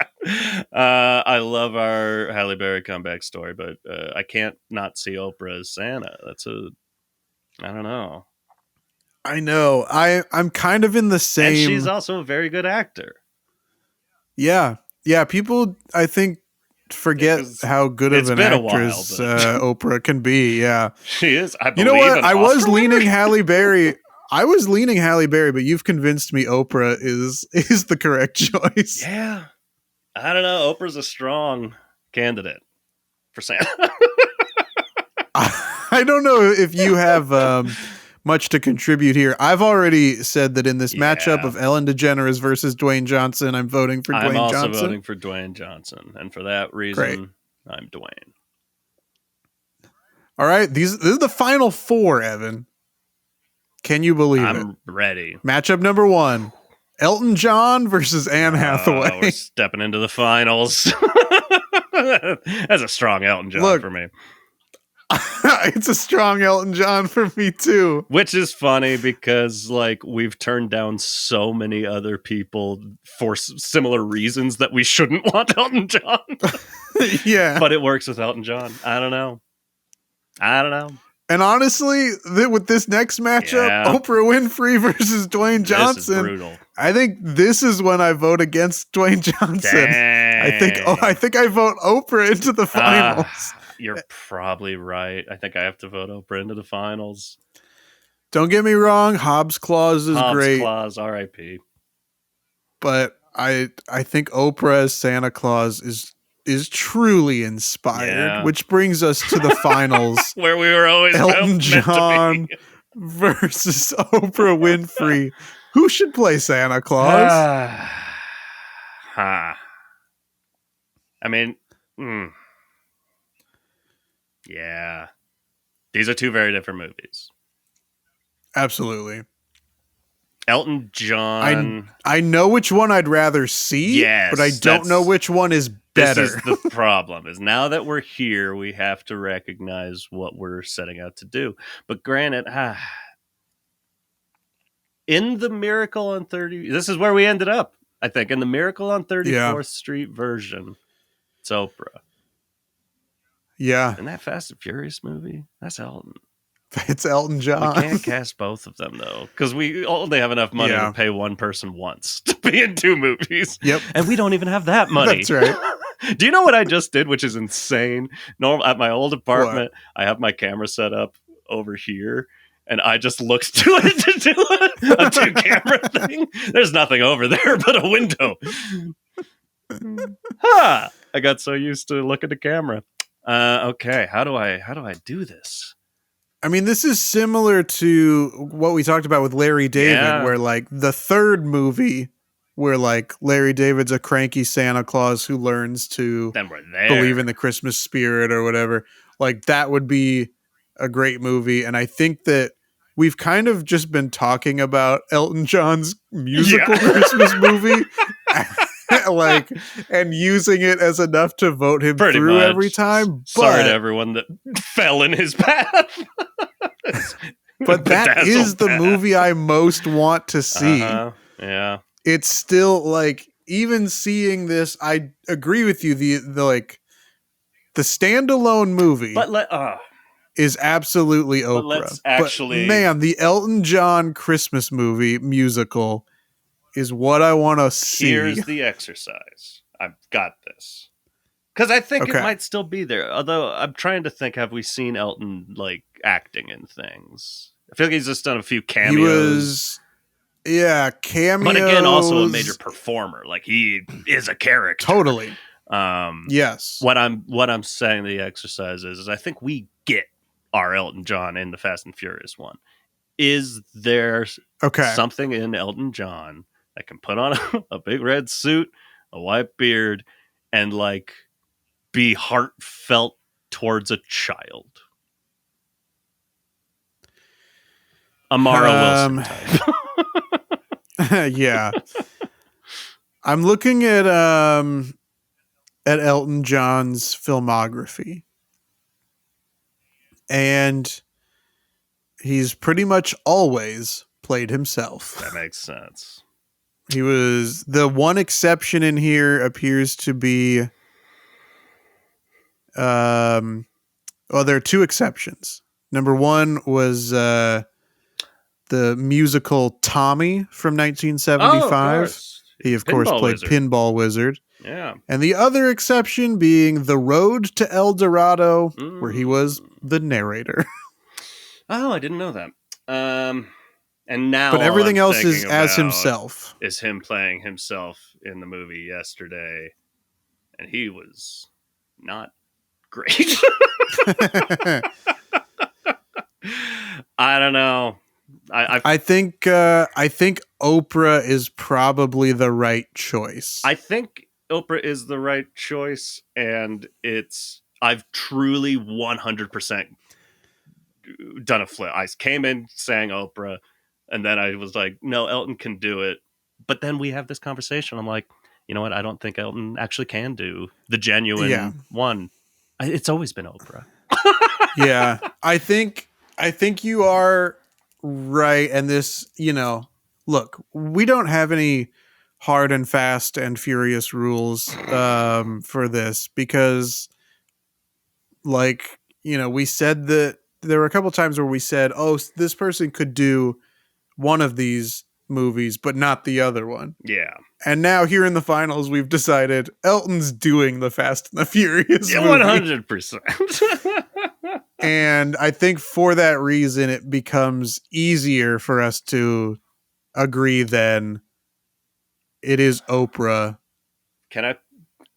[SPEAKER 1] I love our Halle Berry comeback story, but I can't not see Oprah as Santa. I don't know.
[SPEAKER 2] I know. I'm kind of in the same.
[SPEAKER 1] And she's also a very good actor.
[SPEAKER 2] Yeah. Yeah. People, I think, forget how good of an actress Oprah can be. Yeah.
[SPEAKER 1] She is. I believe.
[SPEAKER 2] You know what? I was leaning Halle Berry. But you've convinced me Oprah is the correct choice.
[SPEAKER 1] Yeah. I don't know. Oprah's a strong candidate for Santa.
[SPEAKER 2] I don't know if you have much to contribute here. I've already said that in this matchup of Ellen DeGeneres versus Dwayne Johnson, I'm voting for Dwayne Johnson.
[SPEAKER 1] I'm also voting for Dwayne Johnson. And for that reason, I'm Dwayne.
[SPEAKER 2] All right. This is the final four, Evan. Can you believe it?
[SPEAKER 1] I'm ready.
[SPEAKER 2] Matchup number 1. Elton John versus Anne Hathaway.
[SPEAKER 1] We're stepping into the finals. That's a strong Elton John for me.
[SPEAKER 2] It's a strong Elton John for me too.
[SPEAKER 1] Which is funny because like we've turned down so many other people for similar reasons that we shouldn't want Elton John.
[SPEAKER 2] Yeah.
[SPEAKER 1] But it works with Elton John. I don't know.
[SPEAKER 2] And honestly, with this next matchup, Oprah Winfrey versus Dwayne Johnson,
[SPEAKER 1] this is brutal.
[SPEAKER 2] I think this is when I vote against Dwayne Johnson.
[SPEAKER 1] Dang.
[SPEAKER 2] I think I vote Oprah into the finals.
[SPEAKER 1] You're probably right. I think I have to vote Oprah into the finals.
[SPEAKER 2] Don't get me wrong, Hobbs Claus is great.
[SPEAKER 1] Hobbs Claus, R.I.P.
[SPEAKER 2] But I think Oprah as Santa Claus is truly inspired, which brings us to the finals.
[SPEAKER 1] Where we were always
[SPEAKER 2] Elton John versus Oprah Winfrey. Who should play Santa Claus?
[SPEAKER 1] I mean, yeah. These are two very different movies.
[SPEAKER 2] Absolutely.
[SPEAKER 1] Elton John.
[SPEAKER 2] I know which one I'd rather see, but I don't know which one is better.
[SPEAKER 1] This is the problem, is now that we're here, we have to recognize what we're setting out to do. But granted, in the Miracle on 30... This is where we ended up, I think. In the Miracle on 34th Street version, it's Oprah.
[SPEAKER 2] Yeah.
[SPEAKER 1] And that Fast and Furious movie, that's Elton.
[SPEAKER 2] It's Elton John.
[SPEAKER 1] We can't cast both of them, though, because we only have enough money to pay one person once to be in two movies.
[SPEAKER 2] Yep.
[SPEAKER 1] And we don't even have that money.
[SPEAKER 2] That's right.
[SPEAKER 1] Do you know what I just did, which is insane? At my old apartment, I have my camera set up over here, and I just looked to it to do a two-camera thing. There's nothing over there but a window. I got so used to looking at the camera. Okay, how do I do this?
[SPEAKER 2] I mean, this is similar to what we talked about with Larry David, where like the third movie, where like Larry David's a cranky Santa Claus who learns to believe in the Christmas spirit or whatever. Like that would be a great movie. And I think that we've kind of just been talking about Elton John's musical Christmas movie. And using it as enough to vote him through every time.
[SPEAKER 1] Sorry to everyone that fell in his path.
[SPEAKER 2] But that is the movie I most want to see.
[SPEAKER 1] Yeah.
[SPEAKER 2] It's still like, even seeing this, I agree with you. The standalone movie is absolutely Oprah. But man, the Elton John Christmas movie musical is what I want to see.
[SPEAKER 1] Here's the exercise. I've got this. Because I think it might still be there. Although I'm trying to think, have we seen Elton like acting in things? I feel like he's just done a few cameos.
[SPEAKER 2] Cameos.
[SPEAKER 1] But again, also a major performer. Like he is a character.
[SPEAKER 2] Totally. Yes.
[SPEAKER 1] What I'm saying the exercise is I think we get our Elton John in the Fast and Furious one. Is there something in Elton John that can put on a big red suit, a white beard, and like be heartfelt towards a child? Amara Wilson type.
[SPEAKER 2] Yeah. I'm looking at Elton John's filmography. And he's pretty much always played himself.
[SPEAKER 1] That makes sense.
[SPEAKER 2] He was the one exception in here appears to be well, there are two exceptions. Number one was the musical Tommy from
[SPEAKER 1] Oh, of
[SPEAKER 2] 1975.
[SPEAKER 1] course.
[SPEAKER 2] He of course played
[SPEAKER 1] Wizard.
[SPEAKER 2] Pinball Wizard.
[SPEAKER 1] Yeah.
[SPEAKER 2] And the other exception being The Road to El Dorado, where he was the narrator.
[SPEAKER 1] Oh, I didn't know that. And now,
[SPEAKER 2] but everything
[SPEAKER 1] all I'm
[SPEAKER 2] else is
[SPEAKER 1] thinking
[SPEAKER 2] as
[SPEAKER 1] about
[SPEAKER 2] himself.
[SPEAKER 1] Is him playing himself in the movie Yesterday, and he was not great. I don't know.
[SPEAKER 2] I think Oprah is probably the right choice.
[SPEAKER 1] I think Oprah is the right choice, and I've truly 100% done a flip. I came in saying Oprah, and then I was like, no, Elton can do it. But then we have this conversation. I'm like, you know what? I don't think Elton actually can do the genuine one. It's always been Oprah.
[SPEAKER 2] Yeah, I think you are right. And this, look, we don't have any hard and fast and furious rules for this because, like, we said that there were a couple times where we said, oh, this person could do one of these movies, but not the other one.
[SPEAKER 1] Yeah.
[SPEAKER 2] And now here in the finals, we've decided Elton's doing the Fast and the Furious movie.
[SPEAKER 1] 100%.
[SPEAKER 2] And I think for that reason, it becomes easier for us to agree then it is Oprah.
[SPEAKER 1] Can I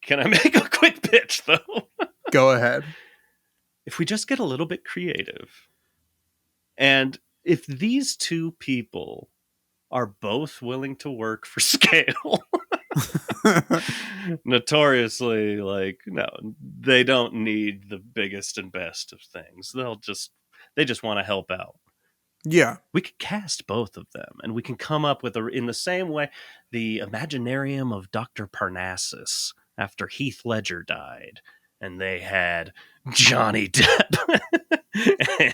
[SPEAKER 1] make a quick pitch, though?
[SPEAKER 2] Go ahead.
[SPEAKER 1] If we just get a little bit creative, and if these two people are both willing to work for scale, notoriously, like, no, they don't need the biggest and best of things. They just want to help out.
[SPEAKER 2] Yeah.
[SPEAKER 1] We could cast both of them, and we can come up with in the same way, the Imaginarium of Dr. Parnassus after Heath Ledger died, and they had Johnny Depp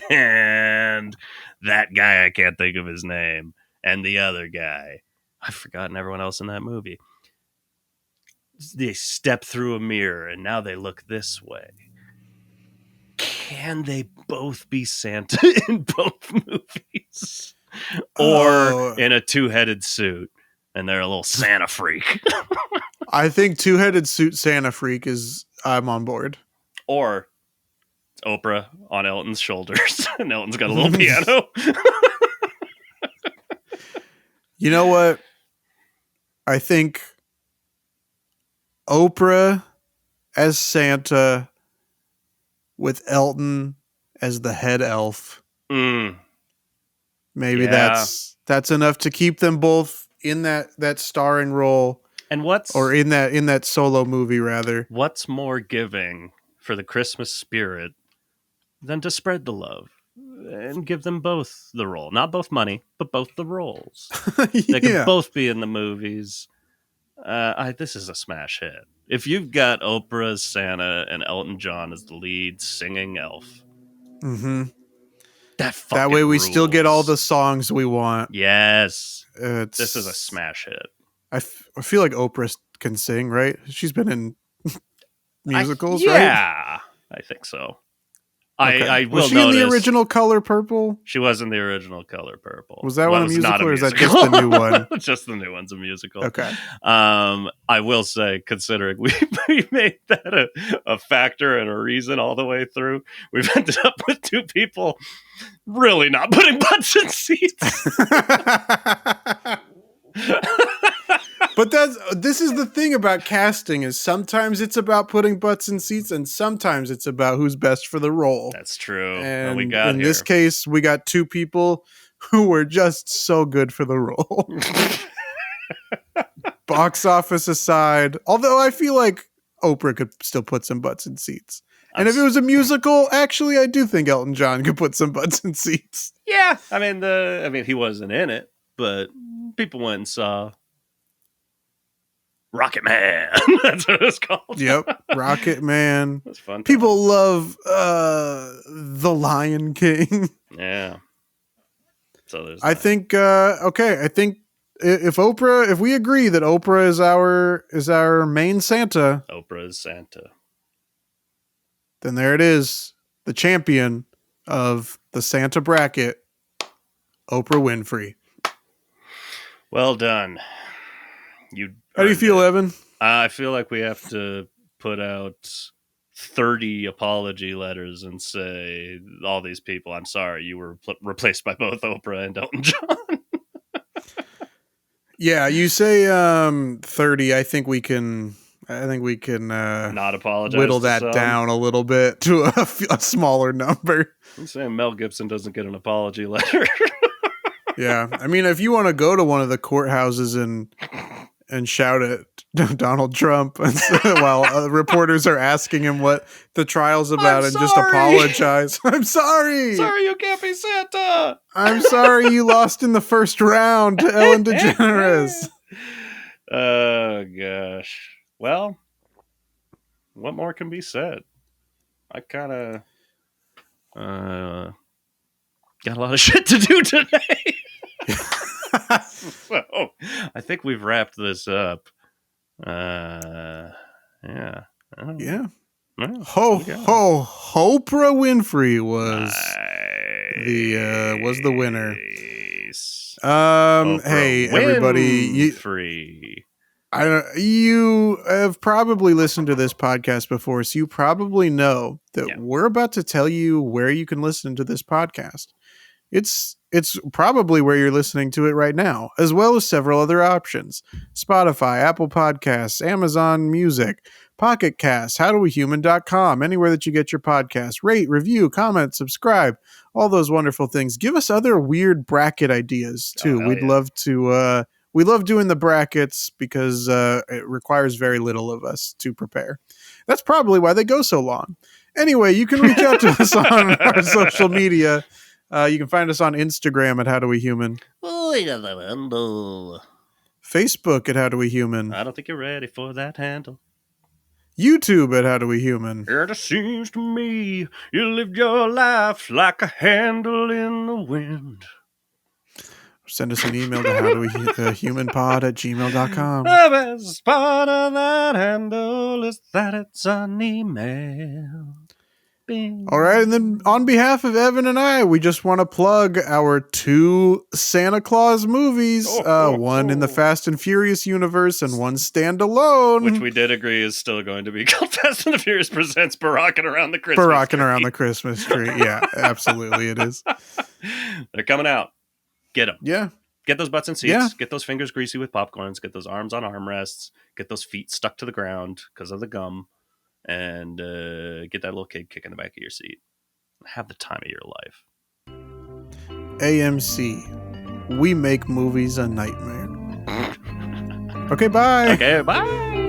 [SPEAKER 1] and that guy, I can't think of his name, and the other guy. I've forgotten everyone else in that movie. They step through a mirror, and now they look this way. Can they both be Santa in both movies? Or in a two-headed suit, and they're a little Santa freak?
[SPEAKER 2] I think two-headed suit Santa freak I'm on board.
[SPEAKER 1] Or it's Oprah on Elton's shoulders, and Elton's got a little piano.
[SPEAKER 2] You know what? I think Oprah as Santa with Elton as the head elf. Maybe that's enough to keep them both in that starring role.
[SPEAKER 1] And
[SPEAKER 2] in that solo movie rather.
[SPEAKER 1] What's more giving for the Christmas spirit than to spread the love and give them both the role? Not both money, but both the roles. They can both be in the movies. This is a smash hit. If you've got Oprah as Santa and Elton John as the lead singing elf, that way we
[SPEAKER 2] still get all the songs we want.
[SPEAKER 1] Yes, this is a smash hit.
[SPEAKER 2] I feel like Oprah can sing, right? She's been in musicals, right?
[SPEAKER 1] Yeah, I think so. Okay. I will.
[SPEAKER 2] Was she in the original Color Purple?
[SPEAKER 1] She was in the original Color Purple.
[SPEAKER 2] Was that one a musical, or is that just the new one?
[SPEAKER 1] Just the new one's a musical.
[SPEAKER 2] Okay.
[SPEAKER 1] I will say, considering we made that a factor and a reason all the way through, we've ended up with two people really not putting butts in seats.
[SPEAKER 2] But this is the thing about casting, is sometimes it's about putting butts in seats, and sometimes it's about who's best for the role.
[SPEAKER 1] That's true.
[SPEAKER 2] And in this case, we got two people who were just so good for the role. Box office aside, although I feel like Oprah could still put some butts in seats. And if it was a musical, actually, I do think Elton John could put some butts in seats.
[SPEAKER 1] Yeah, I mean, he wasn't in it, but people went and saw Rocket Man. That's what it's called.
[SPEAKER 2] Yep, Rocket Man.
[SPEAKER 1] That's fun.
[SPEAKER 2] People love The Lion King.
[SPEAKER 1] Yeah. So there's.
[SPEAKER 2] I think if we agree that Oprah is our main Santa,
[SPEAKER 1] Oprah is Santa.
[SPEAKER 2] Then there it is, the champion of the Santa bracket, Oprah Winfrey.
[SPEAKER 1] Well done.
[SPEAKER 2] How do you feel, Evan?
[SPEAKER 1] I feel like we have to put out 30 apology letters and say, all these people, I'm sorry, you were replaced by both Oprah and Elton John.
[SPEAKER 2] Yeah, you say 30. I think we can
[SPEAKER 1] not apologize.
[SPEAKER 2] Whittle that down a little bit to a smaller number.
[SPEAKER 1] I'm saying Mel Gibson doesn't get an apology letter.
[SPEAKER 2] Yeah, I mean, if you want to go to one of the courthouses and shout at Donald Trump while reporters are asking him what the trial's about and just apologize. I'm sorry.
[SPEAKER 1] Sorry you can't be Santa.
[SPEAKER 2] I'm sorry you lost in the first round to Ellen DeGeneres.
[SPEAKER 1] Oh, gosh. Well, what more can be said? I kind of got a lot of shit to do today. So, I think we've wrapped this up. Yeah.
[SPEAKER 2] Yeah. Oprah Winfrey was the winner. Hey everybody, you have probably listened to this podcast before, so you probably know that we're about to tell you where you can listen to this podcast. It's probably where you're listening to it right now, as well as several other options: Spotify, Apple Podcasts, Amazon Music, Pocket Cast, HowDoWeHuman.com, anywhere that you get your podcasts. Rate, review, comment, subscribe, all those wonderful things. Give us other weird bracket ideas too. We'd love to. We love doing the brackets because it requires very little of us to prepare. That's probably why they go so long. Anyway, you can reach out to us on our social media. You can find us on Instagram at HowDoWeHuman.
[SPEAKER 3] Oh, I got that handle.
[SPEAKER 2] Facebook at HowDoWeHuman.
[SPEAKER 1] I don't think you're ready for that handle.
[SPEAKER 2] YouTube at HowDoWeHuman.
[SPEAKER 1] It seems to me you lived your life like a handle in the wind.
[SPEAKER 2] Send us an email to howdowehumanpod@gmail.com.
[SPEAKER 1] The best part of that handle is that it's an email. Bing.
[SPEAKER 2] All right, and then on behalf of Evan and I, we just want to plug our 2 Santa Claus movies. One in the Fast and Furious universe and one standalone.
[SPEAKER 1] Which we did agree is still going to be called Fast and the Furious Presents Barocking Around the Christmas
[SPEAKER 2] Tree. Yeah, absolutely it is.
[SPEAKER 1] They're coming out. Get them.
[SPEAKER 2] Yeah.
[SPEAKER 1] Get those butts in seats.
[SPEAKER 2] Yeah.
[SPEAKER 1] Get those fingers greasy with popcorns. Get those arms on armrests. Get those feet stuck to the ground because of the gum. And get that little kid kick in the back of your seat. Have the time of your life.
[SPEAKER 2] AMC. We make movies a nightmare. Okay, bye.
[SPEAKER 1] Okay, bye.